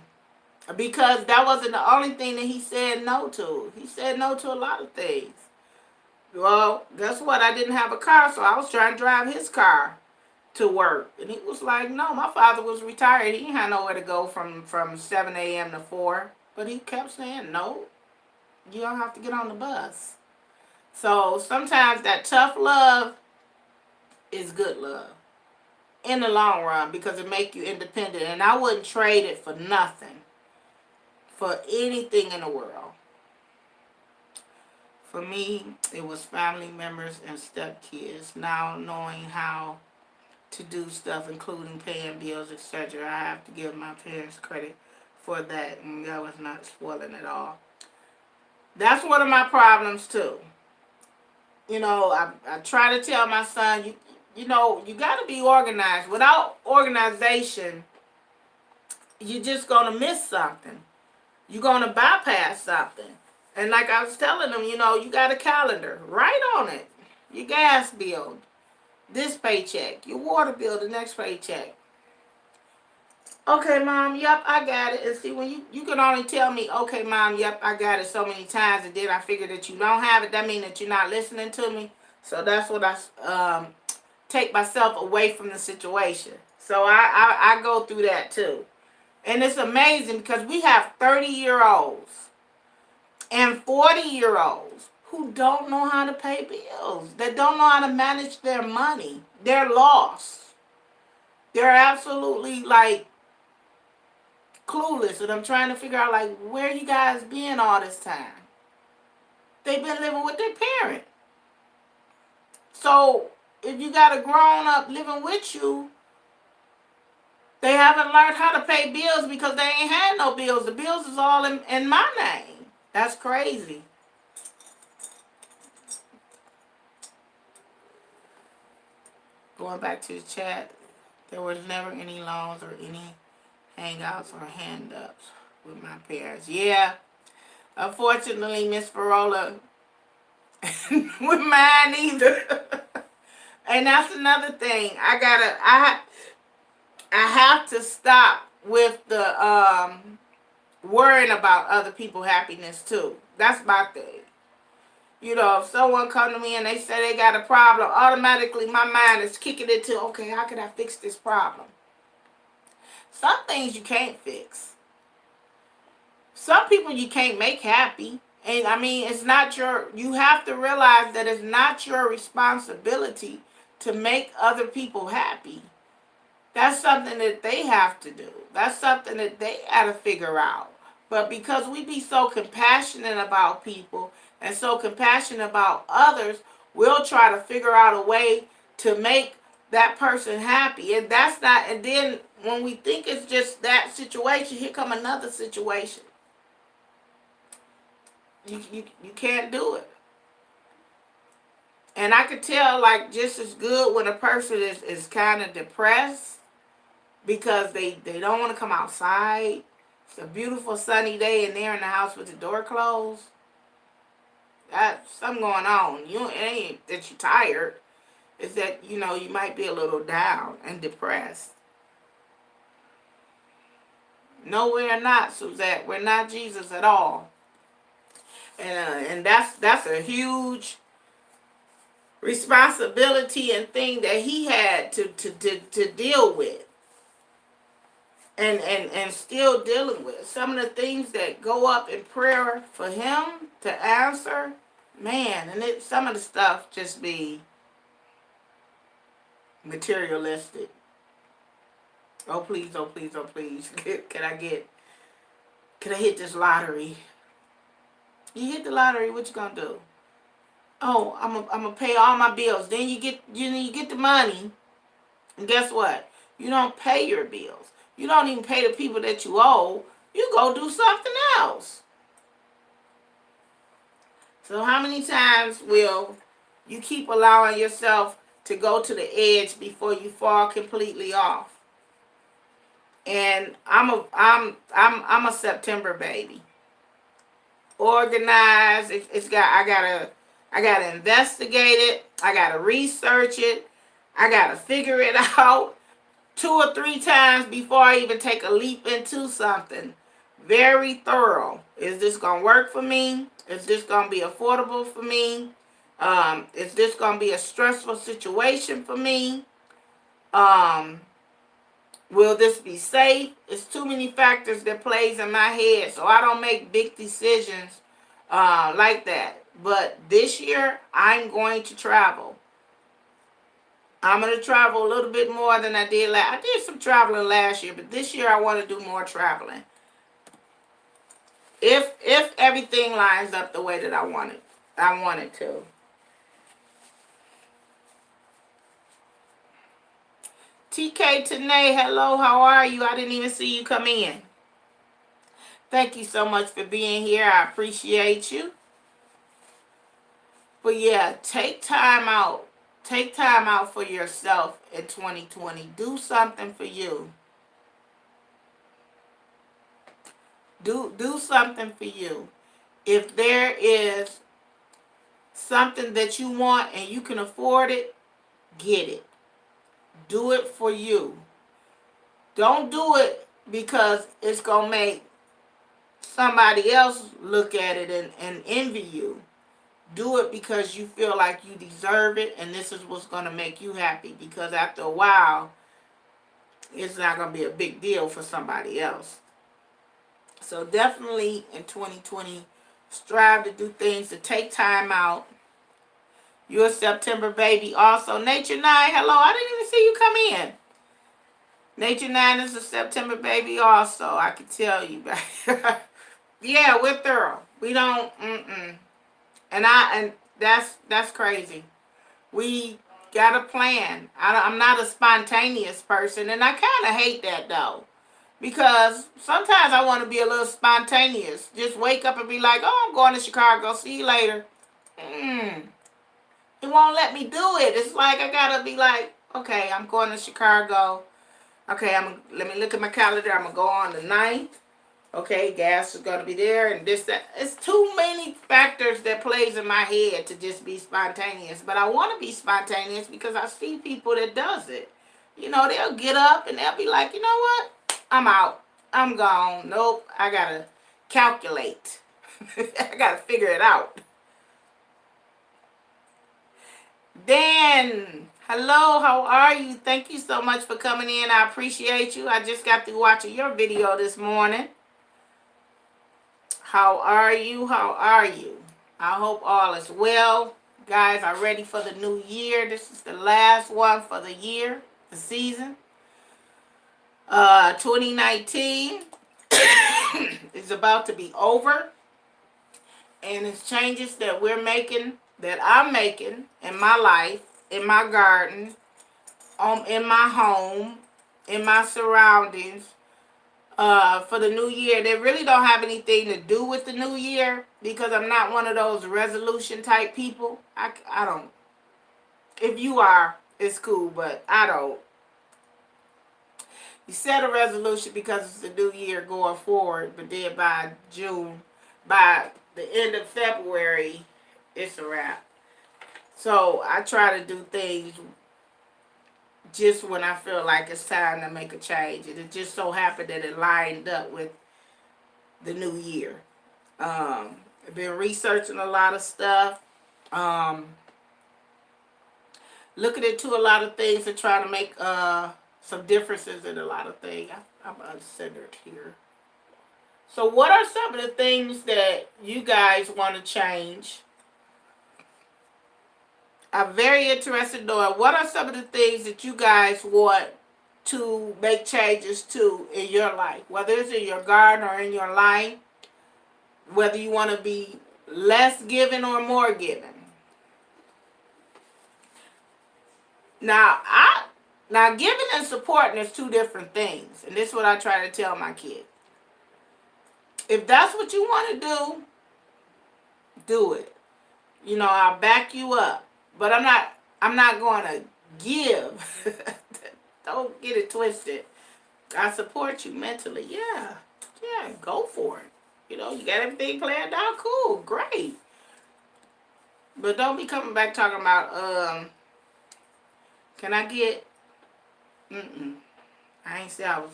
Because that wasn't the only thing that he said no to. He said no to a lot of things. Well, guess what? I didn't have a car, so I was trying to drive his car to work. And he was like, no, my father was retired. He didn't have nowhere to go from 7 a.m. to 4. But he kept saying, no, you don't have to get on the bus. So sometimes that tough love is good love in the long run because it make you independent. And I wouldn't trade it for nothing, for anything in the world. For me, it was family members and stepkids. Now knowing how to do stuff, including paying bills, etc. I have to give my parents credit for that, and that was not spoiling at all. That's one of my problems too. I try to tell my son, you got to be organized. Without organization, you're just going to miss something. You're going to bypass something. And like I was telling them, you got a calendar. Write on it. Your gas bill, this paycheck. Your water bill, the next paycheck. Okay, Mom, yep, I got it. And see, when you can only tell me, okay, Mom, yep, I got it so many times, and then I figure that you don't have it, that means that you're not listening to me. So that's what I take myself away from the situation. So I go through that too. And it's amazing because we have 30-year-olds and 40-year-olds who don't know how to pay bills. They don't know how to manage their money. They're lost. They're absolutely like clueless. And I'm trying to figure out like where you guys been all this time. They've been living with their parent. So if you got a grown up living with you, they haven't learned how to pay bills because they ain't had no bills. The bills is all in my name. That's crazy. Going back to the chat, there was never any loans or any hangouts or hand-ups with my parents. Yeah, unfortunately, Miss Farola, with mine either. And that's another thing. I have to stop with the worrying about other people's happiness too. That's my thing. You know, if someone come to me and they say they got a problem, automatically my mind is kicking into, okay, how can I fix this problem? Some things you can't fix. Some people you can't make happy. And I mean, it's not you have to realize that it's not your responsibility to make other people happy. That's something that they have to do. That's something that they got to figure out. But because we be so compassionate about people and so compassionate about others, we'll try to figure out a way to make that person happy. And that's not, and then when we think it's just that situation, here come another situation. You can't do it. And I could tell like just as good when a person is kind of depressed because they don't want to come outside. It's a beautiful sunny day and they're in the house with the door closed. That's something going on. It ain't that you're tired. It's that, you know, you might be a little down and depressed. No, we're not, Suzette. We're not Jesus at all. And that's a huge responsibility and thing that he had to deal with. And still dealing with. Some of the things that go up in prayer for him to answer, man, and some of the stuff just be materialistic. Oh please, oh please, oh please. Can I hit this lottery? You hit the lottery, what you gonna do? Oh, I'm gonna pay all my bills. Then you get the money, and guess what? You don't pay your bills. You don't even pay the people that you owe. You go do something else. So how many times will you keep allowing yourself to go to the edge before you fall completely off? And I'm a September baby. Organized. I gotta investigate it. I gotta research it. I gotta figure it out 2 or 3 times before I even take a leap into something. Very thorough. Is this gonna work for me? Is this gonna be affordable for me? Is this gonna be a stressful situation for me? Will this be safe? It's too many factors that plays in my head, so I don't make big decisions like that. But this year, I'm going to travel. I'm going to travel a little bit more than I did last. I did some traveling last year, but this year I want to do more traveling. If everything lines up the way that I want it to. TK Tanae, hello, how are you? I didn't even see you come in. Thank you so much for being here. I appreciate you. But yeah, take time out. Take time out for yourself in 2020. Do something for you. Do something for you. If there is something that you want and you can afford it, get it. Do it for you. Don't do it because it's going to make somebody else look at it and envy you. Do it because you feel like you deserve it and this is what's going to make you happy. Because after a while, it's not going to be a big deal for somebody else. So definitely in 2020, strive to do things to take time out. You're a September baby also. Nature 9, hello. I didn't even see you come in. Nature 9 is a September baby also. I can tell you. Yeah, we're thorough. We don't, and that's crazy. We got a plan. I'm not a spontaneous person, and I kind of hate that though. Because sometimes I want to be a little spontaneous. Just wake up and be like, oh, I'm going to Chicago. See you later. It won't let me do it. It's like I got to be like, okay, I'm going to Chicago. Okay, let me look at my calendar. I'm going to go on the 9th. Okay, gas is going to be there and this, that. It's too many factors that plays in my head to just be spontaneous. But I want to be spontaneous because I see people that does it. You know, they'll get up and they'll be like, you know what? I'm out. I'm gone. Nope. I got to calculate. I got to figure it out. Dan, hello. How are you? Thank you so much for coming in. I appreciate you. I just got through watching your video this morning. How are you? How are you? I hope all is well. Guys are ready for the new year. This is the last one for the year, the season. 2019 is about to be over. And it's changes that we're making, that I'm making in my life, in my garden, in my home, in my surroundings, for the new year. They really don't have anything to do with the new year because I'm not one of those resolution type people. I don't. If you are, it's cool, but I don't. You set a resolution because it's the new year going forward, but then by June, by the end of February, it's a wrap. So I try to do things just when I feel like it's time to make a change. And it just so happened that it lined up with the new year. I've been researching a lot of stuff. Looking into a lot of things and trying to make some differences in a lot of things. I'm uncentered here. So what are some of the things that you guys want to change? I'm very interested in knowing what are some of the things that you guys want to make changes to in your life, whether it's in your garden or in your life, whether you want to be less giving or more giving. Now, giving and supporting is two different things, and this is what I try to tell my kids. If that's what you want to do it. You know, I'll back you up. But I'm not going to give. Don't get it twisted. I support you mentally. Yeah, go for it. You know, you got everything planned out. Cool, great. But don't be coming back talking about, can I get, I ain't say I was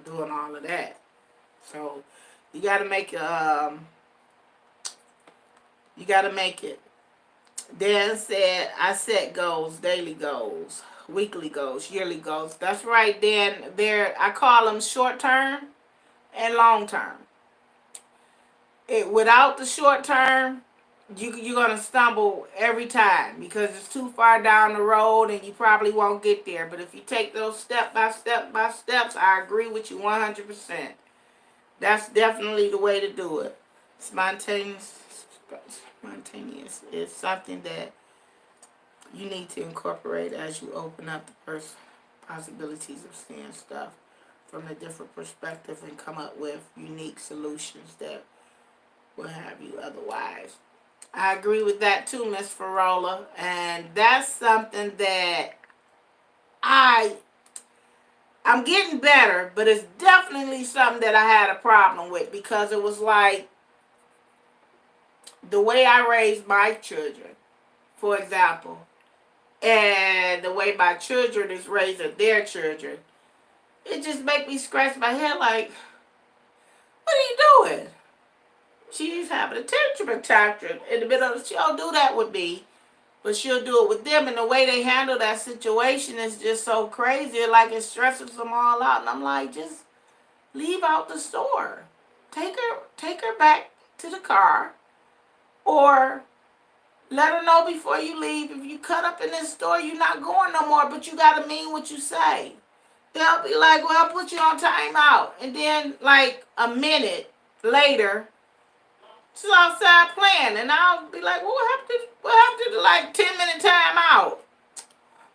doing all of that. So, you got to make it. Dan said, I set goals, daily goals, weekly goals, yearly goals. That's right, Dan. I call them short term and long term. Without the short term, you're going to stumble every time because it's too far down the road and you probably won't get there. But if you take those step by steps, I agree with you 100%. That's definitely the way to do it. Spontaneous is something that you need to incorporate as you open up the possibilities of seeing stuff from a different perspective and come up with unique solutions that will have you otherwise. I agree with that too, Miss Farola, and that's something that I'm getting better, but it's definitely something that I had a problem with because it was like the way I raised my children, for example, and the way my children is raising their children, it just make me scratch my head like, what are you doing? She's having a tantrum in the middle of the show. Don't do that with me. but she'll do it with them. And the way they handle that situation is just so crazy. Like it stresses them all out. And I'm like, just leave out the store. Take her back to the car, or let her know before you leave. If you cut up in this store, you're not going no more, but you gotta mean what you say. They'll be like, well, I'll put you on timeout. And then like a minute later, she's outside playing. And I'll be like, well, what happened to the like 10-minute timeout?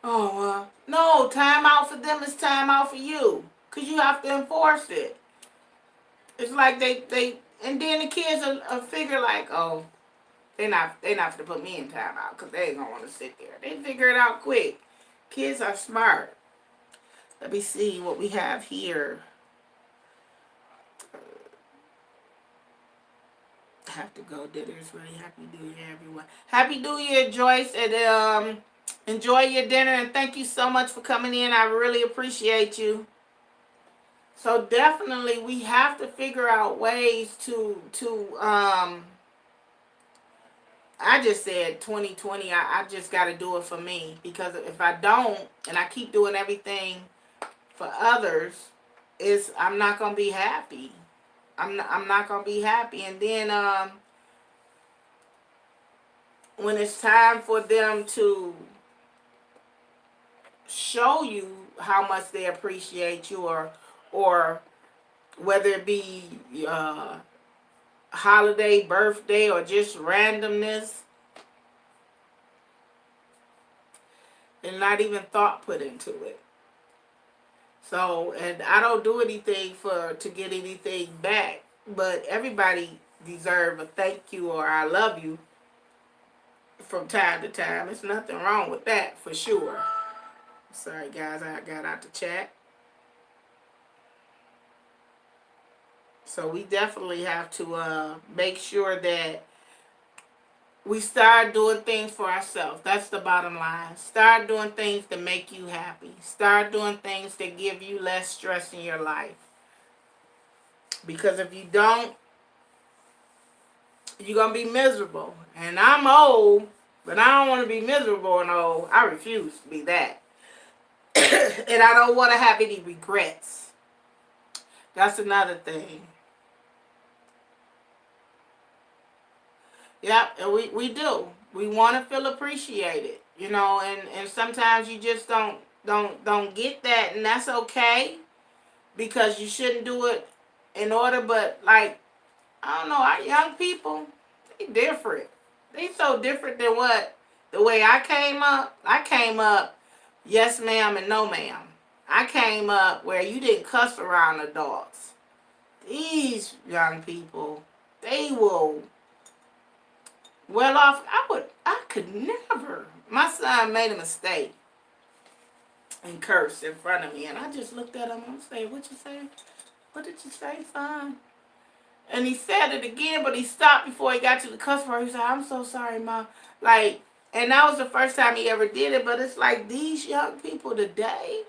Oh, no, timeout for them is timeout for you. Because you have to enforce it. It's like they and then the kids will figure like, oh, they're not to put me in timeout because they ain't gonna want to sit there. They figure it out quick. Kids are smart. Let me see what we have here. I have to go. Dinner's ready. Happy New Year, everyone. Happy New Year, Joyce, and enjoy your dinner. And thank you so much for coming in. I really appreciate you. So definitely, we have to figure out ways to I just said 2020, I just got to do it for me, because if I don't and I keep doing everything for others, I'm not going to be happy. I'm not going to be happy. And then when it's time for them to show you how much they appreciate you, or whether it be holiday, birthday, or just randomness, and not even thought put into it. So, and I don't do anything to get anything back, but everybody deserve a thank you or I love you from time to time. There's nothing wrong with that, for sure. Sorry guys, I got out the chat. So we definitely have to make sure that we start doing things for ourselves. That's the bottom line. Start doing things that make you happy. Start doing things that give you less stress in your life. Because if you don't, you're going to be miserable. And I'm old, but I don't want to be miserable and old. I refuse to be that. And I don't want to have any regrets. That's another thing. Yep, and we do. We want to feel appreciated, and sometimes you just don't get that, and that's okay, because you shouldn't do it in order. But like, I don't know, our young people, they different. They so different than the way I came up. I came up, yes ma'am and no ma'am. I came up where you didn't cuss around adults. These young people, they will. Well off, I could never. My son made a mistake and cursed in front of me, and I just looked at him and said, "What you say? What did you say, son?" And he said it again, but he stopped before he got to the cuss word. He said, "I'm so sorry, Mom." Like, and that was the first time he ever did it. But it's like these young people today,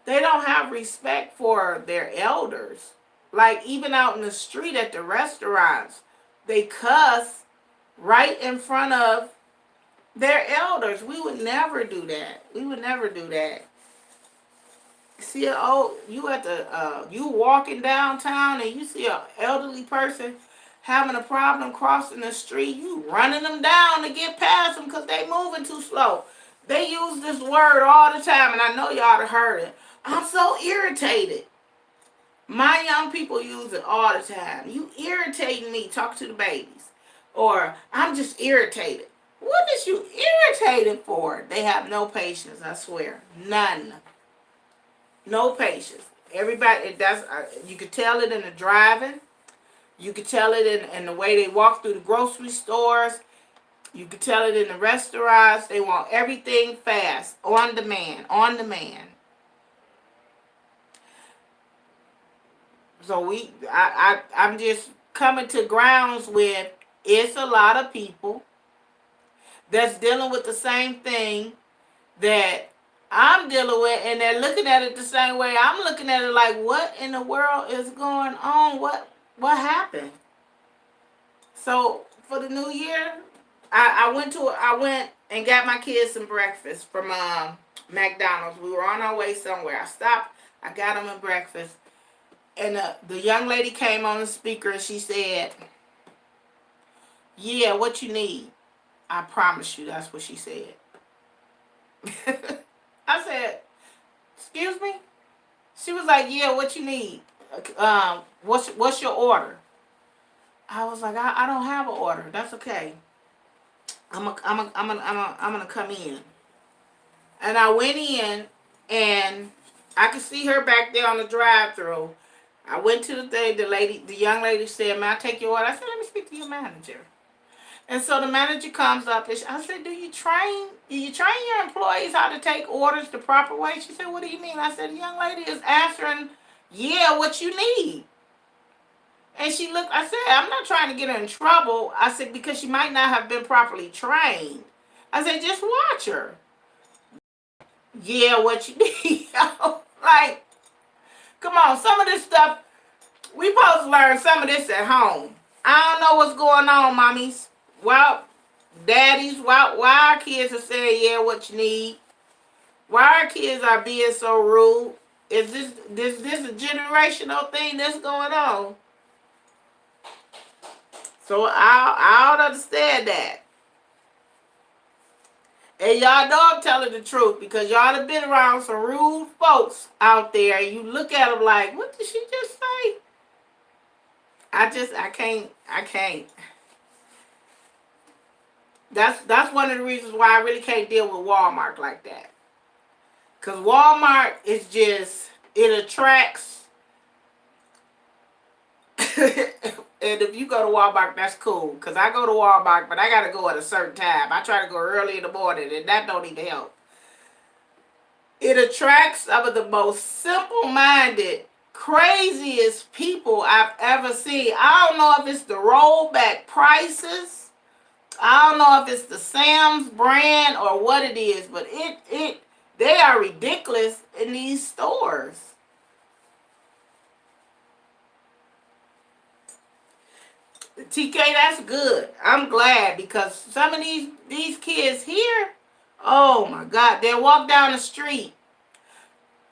they don't have respect for their elders. Like, even out in the street at the restaurants, they cuss right in front of their elders. We would never do that. We would never do that. See, you walking downtown and you see an elderly person having a problem crossing the street, you running them down to get past them because they moving too slow. They use this word all the time, and I know y'all have heard it. I'm so irritated. My young people use it all the time. You irritating me. Talk to the babies. Or, I'm just irritated. What is you irritated for? They have no patience, I swear. None. No patience. Everybody, you could tell it in the driving. You could tell it in the way they walk through the grocery stores. You could tell it in the restaurants. They want everything fast, on demand, on demand. So I'm just coming to grounds with, it's a lot of people that's dealing with the same thing that I'm dealing with, and they're looking at it the same way I'm looking at it. Like, what in the world is going on? What happened? So for the new year, I went and got my kids some breakfast from McDonald's. We were on our way somewhere. I stopped. I got them a breakfast, and the young lady came on the speaker and she said, "Yeah, what you need?" I promise you, that's what she said. I said, "Excuse me." She was like, "Yeah, what you need? What's your order?" I was like, I don't have an order. That's okay. I'm gonna come in." And I went in, and I could see her back there on the drive-through. I went to the thing. The young lady said, "May I take your order?" I said, "Let me speak to your manager." And so the manager comes up, and I said, Do you train your employees how to take orders the proper way?" She said, "What do you mean?" I said, "The young lady is answering, yeah, what you need." And she looked, I said, "I'm not trying to get her in trouble." I said, "Because she might not have been properly trained." I said, "Just watch her." Yeah, what you need. Like, come on, some of this stuff, we supposed to learn some of this at home. I don't know what's going on, mommies. Well, daddies, why our kids are saying, yeah, what you need? Why our kids are being so rude? Is this a generational thing that's going on? So I don't understand that. And y'all know I'm telling the truth because y'all have been around some rude folks out there, and you look at them like, what did she just say? I can't. That's one of the reasons why I really can't deal with Walmart like that. Because Walmart is just, it attracts. And if you go to Walmart, that's cool. Because I go to Walmart, but I got to go at a certain time. I try to go early in the morning, and that don't even help. It attracts some of the most simple-minded, craziest people I've ever seen. I don't know if it's the rollback prices. I don't know if it's the Sam's brand or what it is, but they are ridiculous in these stores. TK, that's good. I'm glad because some of these kids here, oh my God, they'll walk down the street.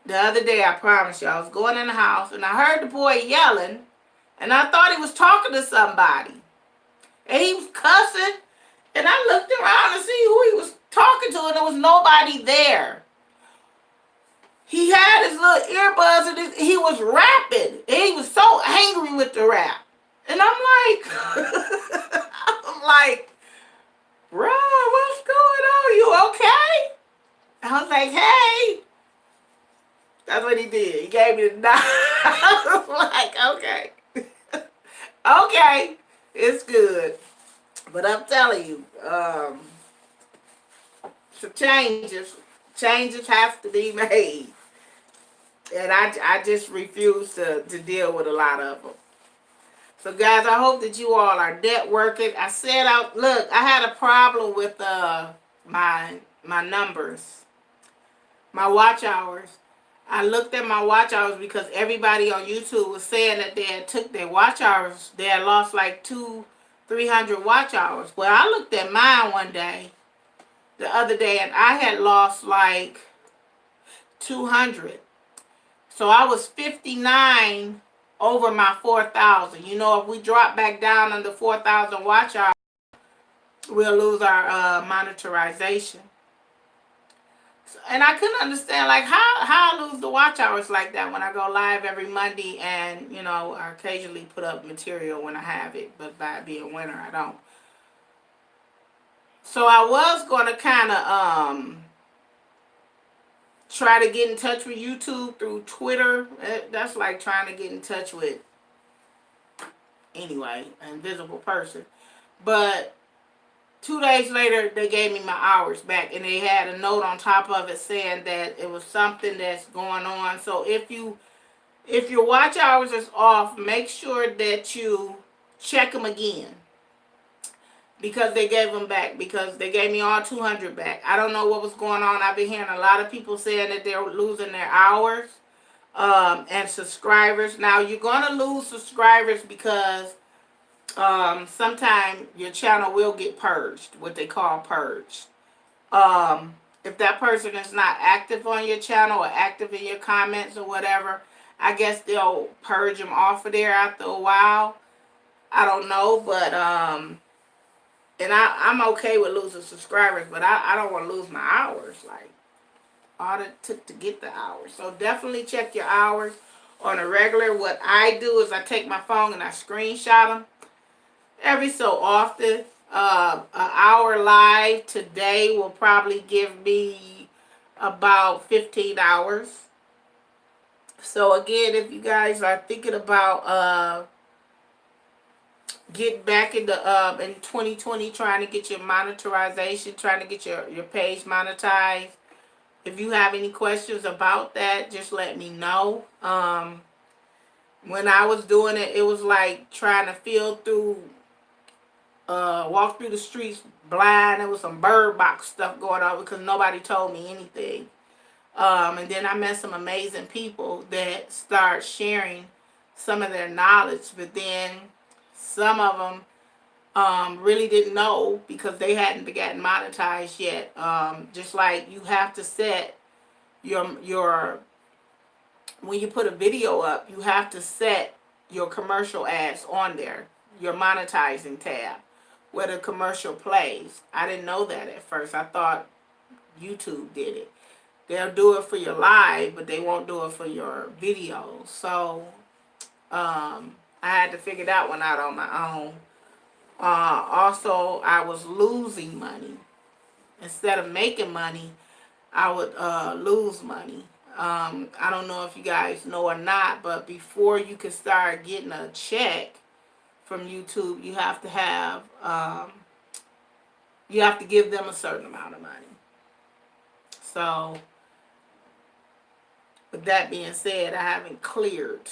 The other day, I promise you, I was going in the house and I heard the boy yelling, and I thought he was talking to somebody. And he was cussing, and I looked around to see who he was talking to, and there was nobody there. He had his little earbuds, and he was rapping, and he was so angry with the rap. And I'm like, I'm like, bro, what's going on? You okay? I was like, hey. That's what he did. He gave me the nod. I was like, okay. Okay. It's good. But I'm telling you, some changes have to be made. And I just refuse to deal with a lot of them. So guys, I hope that you all are networking. I said, look, I had a problem with my numbers, my watch hours. I looked at my watch hours because everybody on YouTube was saying that they had took their watch hours. They had lost like 300 watch hours. Well, I looked at mine the other day, and I had lost like 200. So I was 59 over my 4,000. You know, if we drop back down under 4,000 watch hours, we'll lose our monetization. And I couldn't understand, like, how I lose the watch hours like that when I go live every Monday, and, you know, I occasionally put up material when I have it, but by it being winter, I don't. So I was going to kind of try to get in touch with YouTube through Twitter. That's like trying to get in touch with, anyway, an invisible person. But 2 days later, they gave me my hours back, and they had a note on top of it saying that it was something that's going on. So if your watch hours is off, make sure that you check them again, because they gave them back, because they gave me all 200 back. I don't know what was going on. I've been hearing a lot of people saying that they're losing their hours and subscribers. Now, you're going to lose subscribers because sometime your channel will get purged, what they call purged. If that person is not active on your channel or active in your comments or whatever, I guess they'll purge them off of there after a while. I don't know, but and I'm okay with losing subscribers, but I don't want to lose my hours, like all it took to get the hours. So definitely check your hours on a regular. What I do is I take my phone and I screenshot them every so often. An hour live today will probably give me about 15 hours. So again, if you guys are thinking about getting back into in 2020, trying to get your monetization, trying to get your page monetized, if you have any questions about that, just let me know. When I was doing it, it was like trying to feel through, walk through the streets blind. There was some bird box stuff going on because nobody told me anything. And then I met some amazing people that start sharing some of their knowledge, but then some of them really didn't know because they hadn't gotten monetized yet. Just like you have to set your when you put a video up, you have to set your commercial ads on there, your monetizing tab, where the commercial plays. I didn't know that at first. I thought YouTube did it. They'll do it for your live, but they won't do it for your videos. So I had to figure that one out on my own. Also, I was losing money. Instead of making money, I would lose money. I don't know if you guys know or not, but before you can start getting a check from YouTube, you have to give them a certain amount of money. So with that being said, I haven't cleared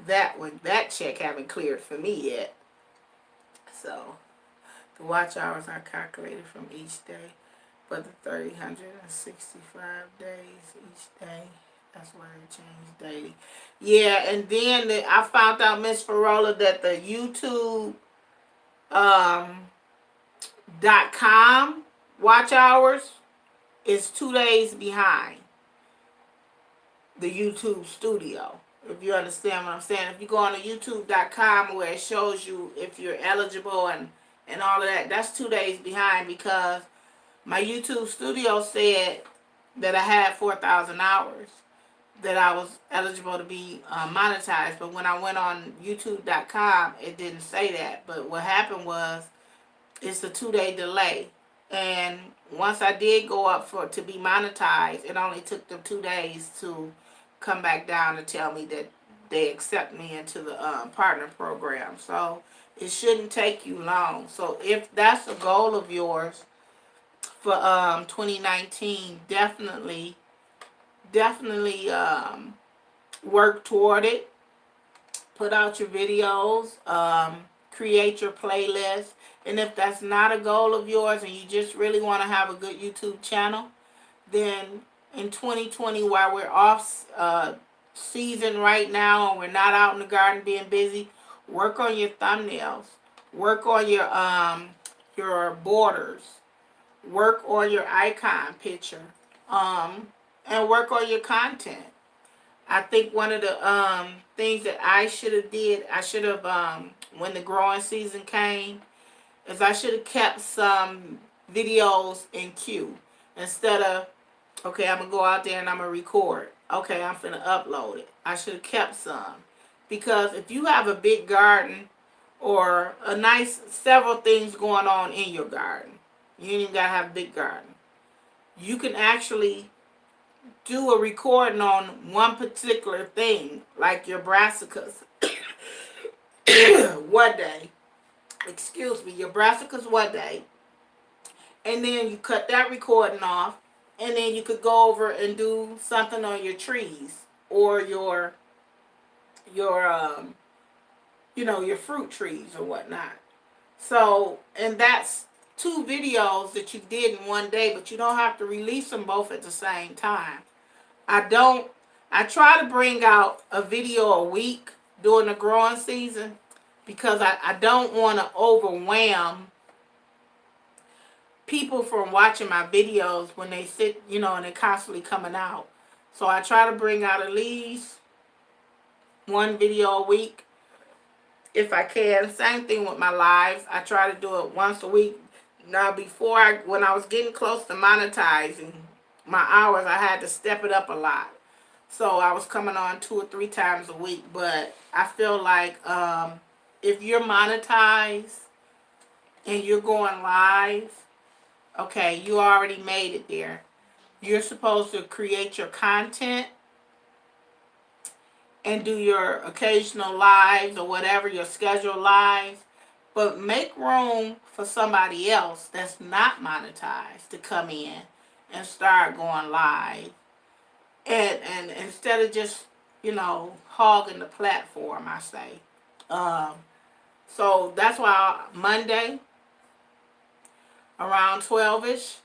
that one. That check haven't cleared for me yet. So the watch hours are calculated from each day, but the 365 days each day. That's why they changed daily. Yeah, and then I found out, Miss Farola, that the YouTube .com watch hours is 2 days behind the YouTube Studio. If you understand what I'm saying. If you go on to youtube.com where it shows you if you're eligible and all of that, that's 2 days behind because my YouTube Studio said that I had 4,000 hours that I was eligible to be monetized. But when I went on youtube.com, it didn't say that. But what happened was it's a 2-day delay. And once I did go up to be monetized, it only took them 2 days to come back down and tell me that they accept me into the partner program. So it shouldn't take you long. So if that's a goal of yours for 2019, definitely work toward it. Put out your videos, create your playlist. And if that's not a goal of yours and you just really want to have a good YouTube channel, then in 2020, while we're off season right now and we're not out in the garden being busy, work on your thumbnails, work on your borders, work on your icon picture, and work on your content. I think one of the things that I should have when the growing season came, is I should have kept some videos in queue instead of, okay, I'm going to go out there and I'm going to record. Okay, I'm finna upload it. I should have kept some. Because if you have a big garden or a nice, several things going on in your garden, you ain't even got to have a big garden. You can actually do a recording on one particular thing, like your brassicas. One day. Excuse me, your brassicas one day. And then you cut that recording off. And then you could go over and do something on your trees or your fruit trees or whatnot. So, and that's 2 videos that you did in one day, but you don't have to release them both at the same time. I try to bring out a video a week during the growing season, because I don't want to overwhelm people from watching my videos when they sit, and they're constantly coming out. So I try to bring out at least one video a week if I can. Same thing with my lives. I try to do it once a week. Now, when I was getting close to monetizing my hours, I had to step it up a lot. So I was coming on 2 or 3 times a week. But I feel like if you're monetized and you're going live, okay, you already made it there. You're supposed to create your content and do your occasional lives or whatever, your scheduled lives, but make room for somebody else that's not monetized to come in and start going live. And instead of just, hogging the platform, I say. Um, so that's why Monday around 12ish,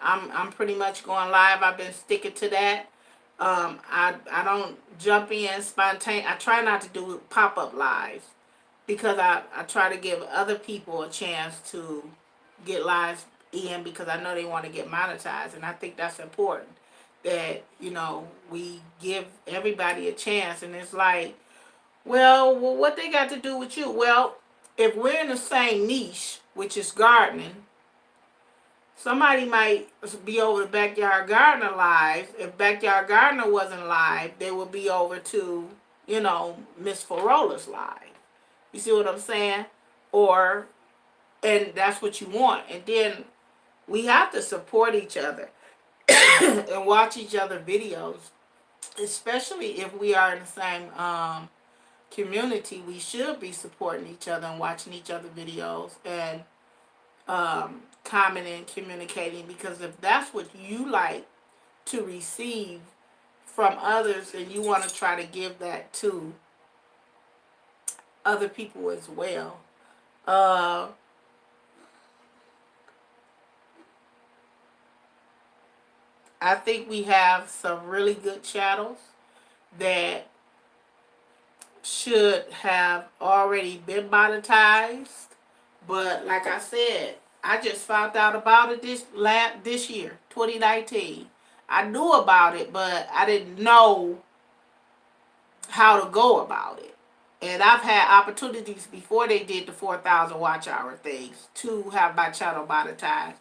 I'm pretty much going live. I've been sticking to that. I don't jump in spontaneous. I try not to do pop-up lives because I try to give other people a chance to get lives in because I know they want to get monetized, and I think that's important that we give everybody a chance. And it's like, well, what they got to do with you? Well, if we're in the same niche, which is gardening, somebody might be over to Backyard Gardener live. If Backyard Gardener wasn't live, they would be over to, Miss Ferola's live. You see what I'm saying? And that's what you want. And then we have to support each other and watch each other videos, especially if we are in the same community. We should be supporting each other and watching each other videos and commenting, communicating, because if that's what you like to receive from others, and you want to try to give that to other people as well. I think we have some really good channels that should have already been monetized, but like I said, I just found out about it this year, 2019. I knew about it, but I didn't know how to go about it. And I've had opportunities before they did the 4,000 watch hour things to have my channel monetized.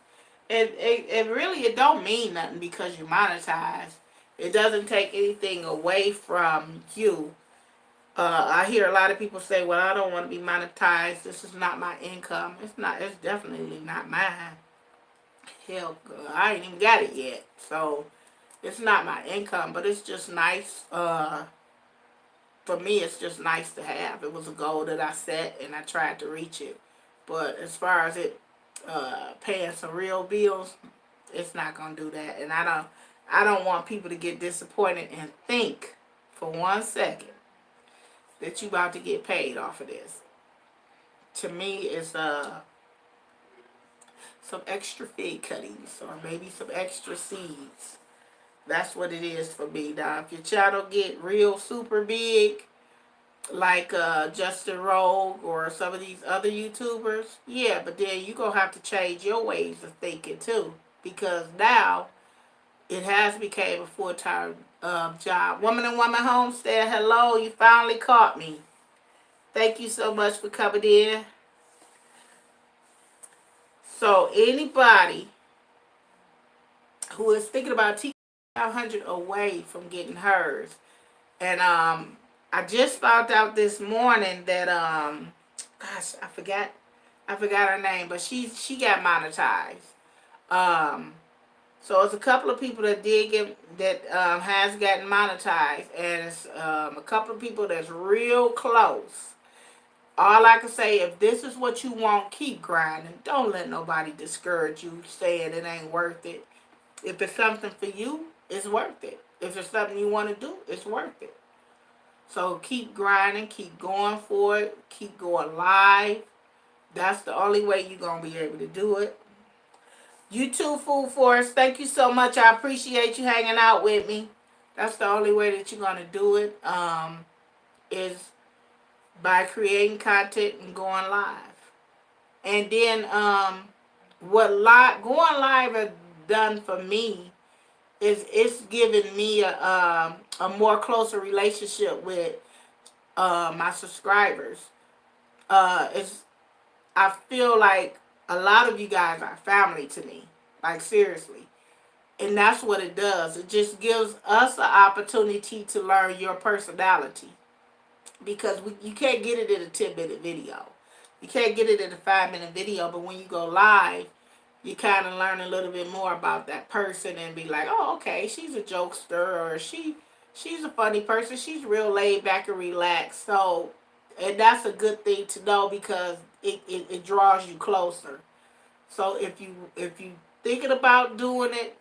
And it really, it don't mean nothing because you monetize. It doesn't take anything away from you. I hear a lot of people say, well, I don't want to be monetized. This is not my income. It's not. It's definitely not mine. Hell, I ain't even got it yet. So it's not my income, but it's just nice. For me, it's just nice to have. It was a goal that I set, and I tried to reach it. But as far as it paying some real bills, it's not gonna do that. And I don't want people to get disappointed and think for 1 second that you about to get paid off of this. To me, it's some extra fig cuttings or maybe some extra seeds. That's what it is for me. Now, if your channel get real super big, like Justin Rogue or some of these other YouTubers, yeah, but then you're going to have to change your ways of thinking too. Because now, it has become a full-time job. Woman and Woman Homestead, hello, you finally caught me. Thank you so much for coming in. So anybody who is thinking about T500 away from getting hers, and I just found out this morning that gosh, I forgot her name, but she got monetized. So it's a couple of people that did get that has gotten monetized, and it's a couple of people that's real close. All I can say, if this is what you want, keep grinding. Don't let nobody discourage you saying it ain't worth it. If it's something for you, it's worth it. If it's something you want to do, it's worth it. So keep grinding, keep going for it, keep going live. That's the only way you're going to be able to do it. You too, Food Forest. Thank you so much. I appreciate you hanging out with me. That's the only way that you're going to do it, is by creating content and going live. And then what going live has done for me is it's given me a more closer relationship with my subscribers. It's I feel like a lot of you guys are family to me, like seriously. And that's what it does. It just gives us an opportunity to learn your personality, because you can't get it in a 10-minute video. You can't get it in a 5-minute video, but when you go live, you kind of learn a little bit more about that person and be like, oh, okay, she's a jokester, or she's a funny person. She's real laid back and relaxed. So, and that's a good thing to know, because it draws you closer. So if you thinking about doing it,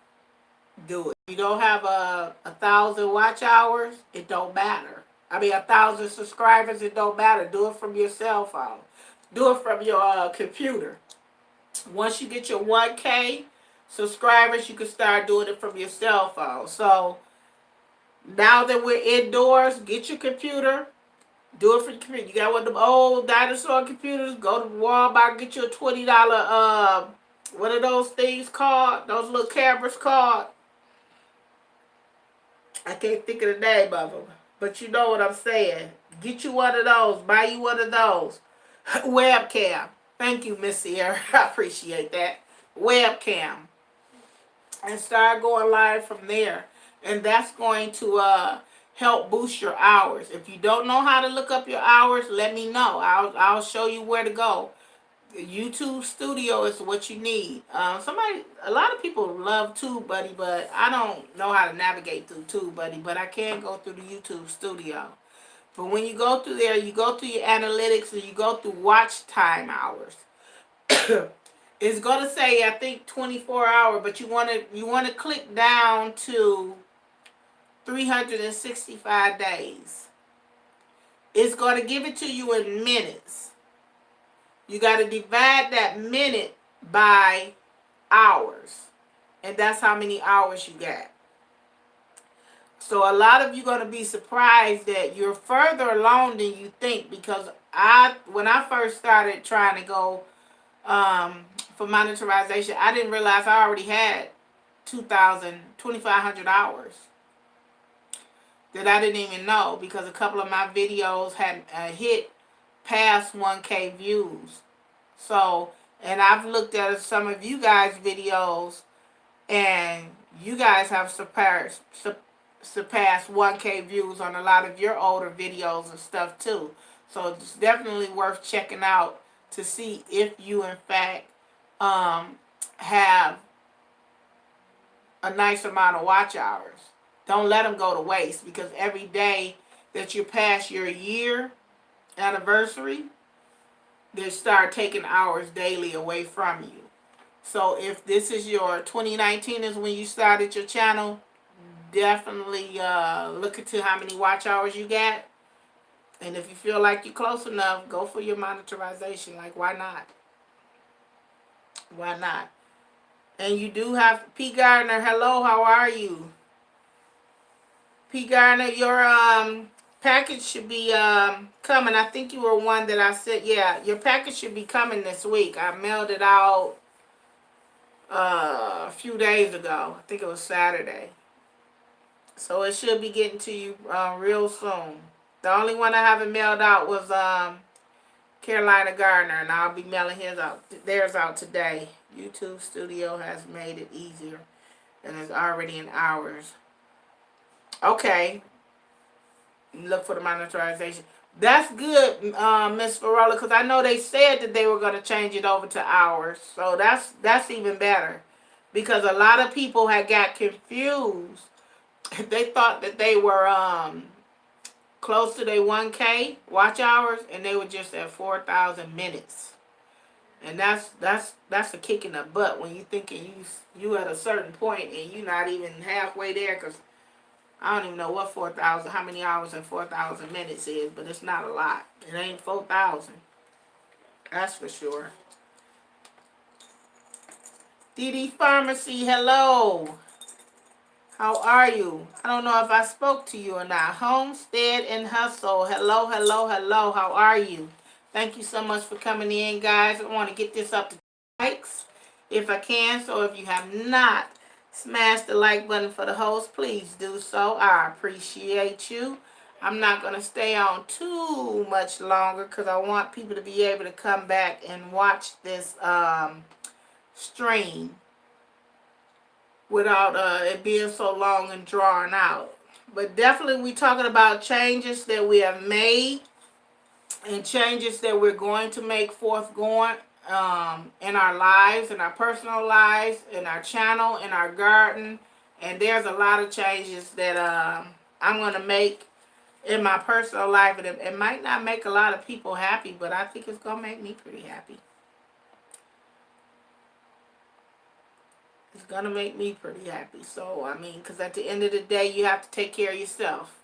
do it. If you don't have a 1,000 watch hours, it don't matter. I mean, 1,000 subscribers, it don't matter. Do it from your cell phone. Do it from your computer. Once you get your 1K subscribers, you can start doing it from your cell phone. So now that we're indoors, get your computer. Do it for your computer. You got one of them old dinosaur computers, go to Walmart, get you a $20, what are those things called? Those little cameras called? I can't think of the name of them. But you know what I'm saying. Get you one of those. Buy you one of those. Webcam. Thank you, Miss Sierra. I appreciate that. Webcam. And start going live from there. And that's going to help boost your hours. If you don't know how to look up your hours, let me know. I'll show you where to go. YouTube Studio is what you need. A lot of people love TubeBuddy, but I don't know how to navigate through TubeBuddy, but I can go through the YouTube Studio. But when you go through there, you go through your analytics and you go through watch time hours. It's going to say, I think, 24 hours, but you want to click down to 365 days. It's going to give it to you in minutes. You got to divide that minute by hours. And that's how many hours you got. So a lot of you are going to be surprised that you're further along than you think. Because when I first started trying to go for monetization, I didn't realize I already had 2,500 hours that I didn't even know, because a couple of my videos had hit past 1K views. So, and I've looked at some of you guys' videos, and you guys have surpassed 1K views on a lot of your older videos and stuff too. So it's definitely worth checking out to see if you in fact have a nice amount of watch hours. Don't let them go to waste, because every day that you pass your year anniversary, they start taking hours daily away from you. So if this is your 2019 is when you started your channel, definitely look into how many watch hours you got. And if you feel like you're close enough, go for your monetization. Like, why not? Why not? And you do have P. Gardner. Hello, how are you? P. Gardner, your package should be coming. I think you were one that I said, yeah, your package should be coming this week. I mailed it out a few days ago. I think it was Saturday. So it should be getting to you real soon. The only one I haven't mailed out was Carolina Gardner, and I'll be mailing theirs out today. YouTube Studio has made it easier, and it's already in hours. Okay. Look for the monetization. That's good, Miss Farola, because I know they said that they were going to change it over to hours. So that's even better, because a lot of people had got confused. They thought that they were close to their 1K watch hours, and they were just at 4,000 minutes. And that's a kick in the butt when you thinking you at a certain point and you're not even halfway there, because I don't even know what 4,000, how many hours in 4,000 minutes is, but it's not a lot. It ain't 4,000. That's for sure. DD Pharmacy, hello. How are you? I don't know if I spoke to you or not. Homestead and Hustle. Hello, hello, hello. How are you? Thank you so much for coming in, guys. I want to get this up to likes if I can. So if you have not smashed the like button for the host, please do so. I appreciate you. I'm not going to stay on too much longer because I want people to be able to come back and watch this stream without it being so long and drawn out. But definitely we talking about changes that we have made and changes that we're going to make forthgoing in our lives, in our personal lives, in our channel, in our garden. And there's a lot of changes that I'm going to make in my personal life. And it might not make a lot of people happy, but I think it's going to make me pretty happy. It's going to make me pretty happy. So, I mean, because at the end of the day, you have to take care of yourself.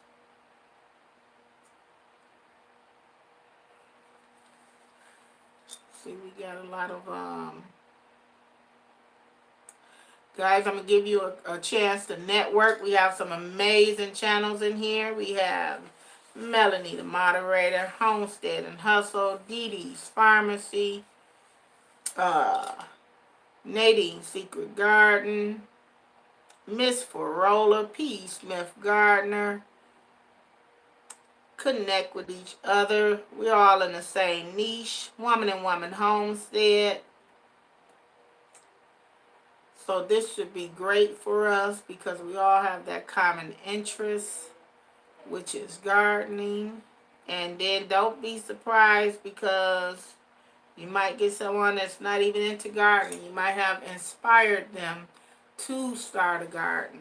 See, we got a lot of, guys, I'm going to give you a chance to network. We have some amazing channels in here. We have Melanie, the moderator, Homestead and Hustle, Dee Dee's Pharmacy, Nadine's Secret Garden, Miss Farola, P. Smith Gardner. Connect with each other. We're all in the same niche. Woman and Woman Homestead. So this should be great for us because we all have that common interest, which is gardening. And then don't be surprised because you might get someone that's not even into gardening. You might have inspired them to start a garden.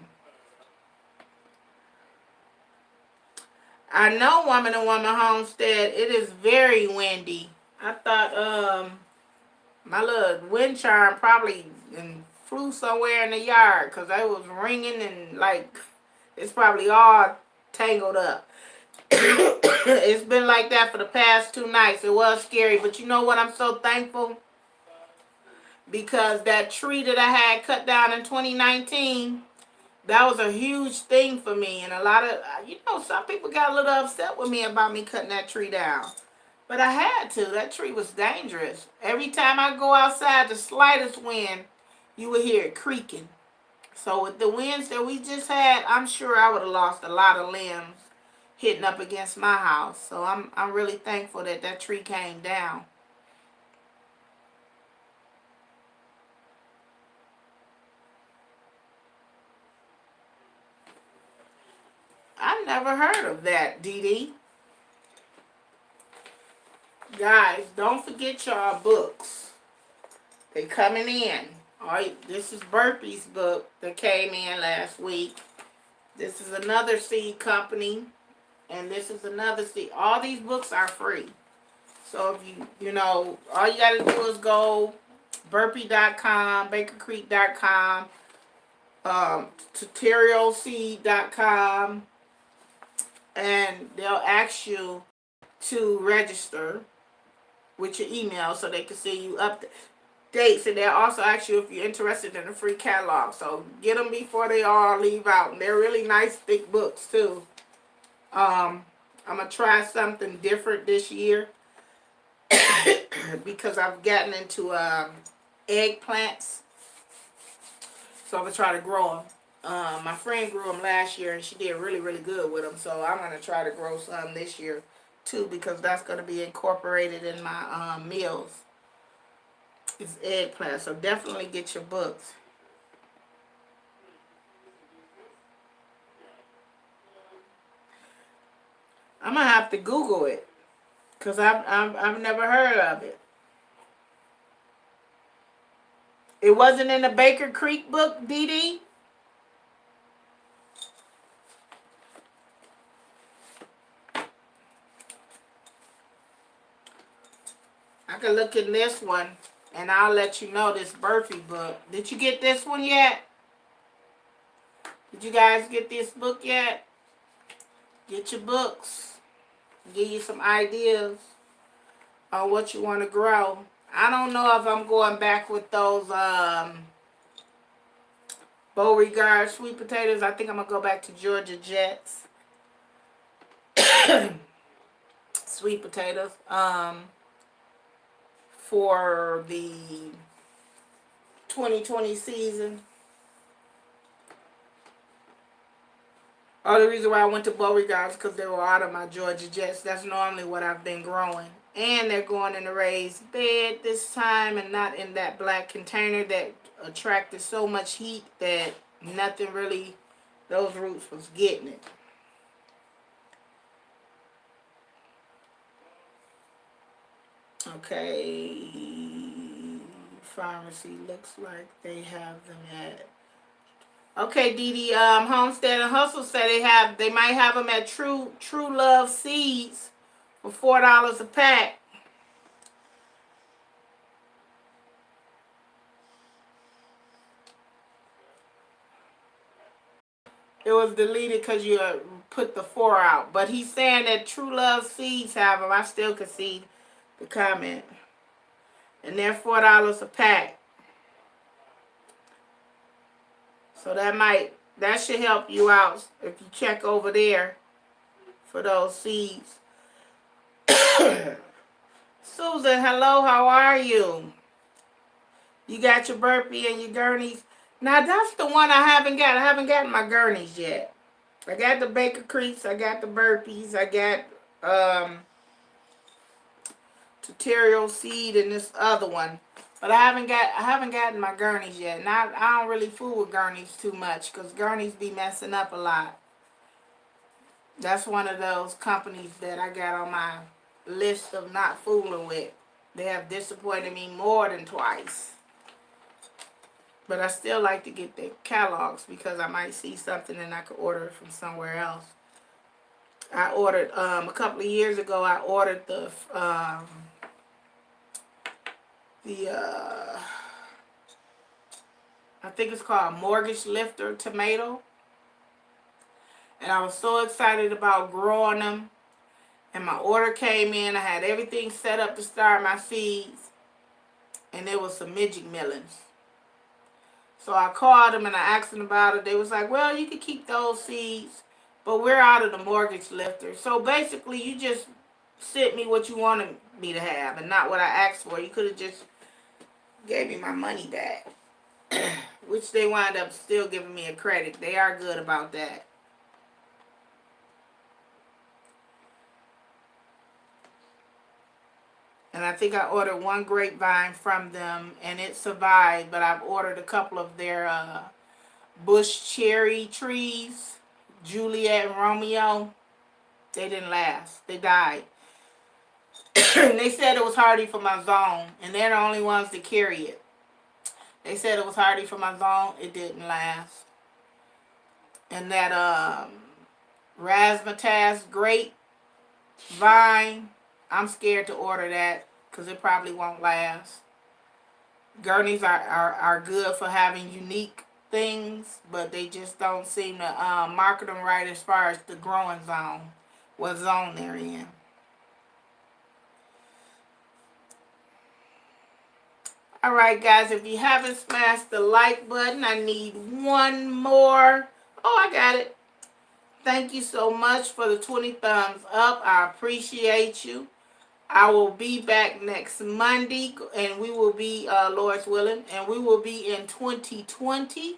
I know Woman and Woman Homestead, it is very windy. I thought my little wind charm probably flew somewhere in the yard because I was ringing and like it's probably all tangled up. It's been like that for the past 2 nights. It was scary, but you know what? I'm so thankful because that tree that I had cut down in 2019, that was a huge thing for me. And a lot of, some people got a little upset with me about me cutting that tree down. But I had to. That tree was dangerous. Every time I go outside, the slightest wind, you would hear it creaking. So with the winds that we just had, I'm sure I would have lost a lot of limbs hitting up against my house. So I'm really thankful that that tree came down. I never heard of that, Dee Dee. Guys, don't forget y'all books. They coming in. All right, this is Burpee's book that came in last week. This is another seed company. And this is another seed. All these books are free. So if all you got to do is go burpee.com, bakercreek.com, tutorialseed.com, and they'll ask you to register with your email so they can see you updates, and they'll also ask you if you're interested in a free catalog. So get them before they all leave out. And they're really nice, thick books too. I'm gonna try something different this year because I've gotten into eggplants, so I'm gonna try to grow them. My friend grew them last year and she did really, really good with them. So I'm gonna try to grow some this year too because that's gonna be incorporated in my meals. It's eggplant, so definitely get your books. I'm gonna have to Google it because I've never heard of it. It wasn't in the Baker Creek book, Dee Dee? I can look in this one and I'll let you know this Burpee book. Did you get this one yet? Did you guys get this book yet? Get your books. Give you some ideas on what you want to grow. I don't know if I'm going back with those Beauregard sweet potatoes. I think I'm going to go back to Georgia Jets. Sweet potatoes. For the 2020 season. Only reason why I went to Beauregard is because they were out of my Georgia Jets. That's normally what I've been growing. And they're going in a raised bed this time and not in that black container that attracted so much heat that nothing really, those roots was getting it. Okay. Pharmacy looks like they have them at. Okay, Dee Dee, Homestead and Hustle say they might have them at True Love Seeds for $4 a pack. It was deleted because you put the 4 out. But he's saying that True Love Seeds have them. I still can see the comment. And they're $4 a pack. So that should help you out if you check over there for those seeds. Susan, hello, how are you? You got your burpee and your gurneys. Now that's the one I haven't got. I haven't gotten my gurneys yet. I got the Baker Creeks, I got the burpees, I got Tutorial Seed and this other one. But I haven't gotten my gurneys yet. And I don't really fool with gurneys too much because gurneys be messing up a lot. That's one of those companies that I got on my list of not fooling with. They have disappointed me more than twice. But I still like to get their catalogs because I might see something and I could order it from somewhere else. I ordered, a couple of years ago, I ordered I think it's called Mortgage Lifter tomato. And I was so excited about growing them. And my order came in. I had everything set up to start my seeds. And there was some midget millings. So I called them and I asked them about it. They was like, well, you can keep those seeds, but we're out of the Mortgage Lifter. So basically, you just sent me what you wanted me to have and not what I asked for. You could have just gave me my money back, which they wind up still giving me a credit. They are good about that. And I think I ordered one grapevine from them, and it survived. But I've ordered a couple of their bush cherry trees, Juliet and Romeo. They didn't last. They died. And they said it was hardy for my zone, and they're the only ones that carry it. They said it was hardy for my zone. It didn't last. And that razzmatazz grapevine, I'm scared to order that because it probably won't last. Gurneys are good for having unique things, but they just don't seem to market them right as far as the growing zone, what zone they're in. Alright guys, if you haven't smashed the like button, I need one more. Oh, I got it. Thank you so much for the 20 thumbs up. I appreciate you. I will be back next Monday, and we will be, Lord's willing, and we will be in 2020.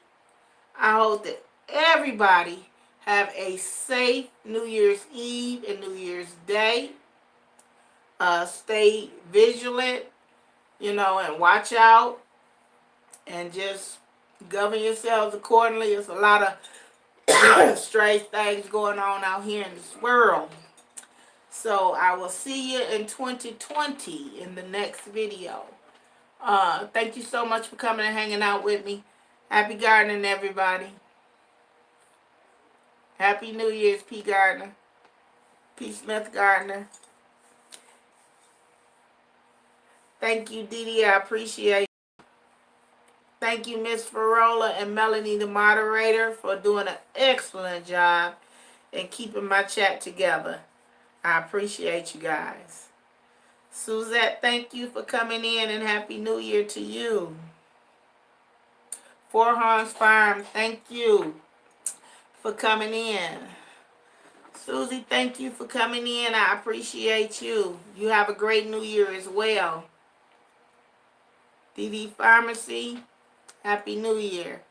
I hope that everybody have a safe New Year's Eve and New Year's Day. Stay vigilant, and watch out, and just govern yourselves accordingly. There's a lot of strange things going on out here in this world. So I will see you in 2020 in the next video. Thank you so much for coming and hanging out with me. Happy gardening, everybody. Happy New Year's, P. Gardner. P. Smith Gardner. Thank you, Dee Dee. I appreciate it. Thank you, Miss Farola and Melanie, the moderator, for doing an excellent job in keeping my chat together. I appreciate you guys. Suzette, thank you for coming in, and Happy New Year to you. Four Horns Farm, thank you for coming in. Susie, thank you for coming in. I appreciate you. You have a great new year as well. DD Pharmacy, Happy New Year.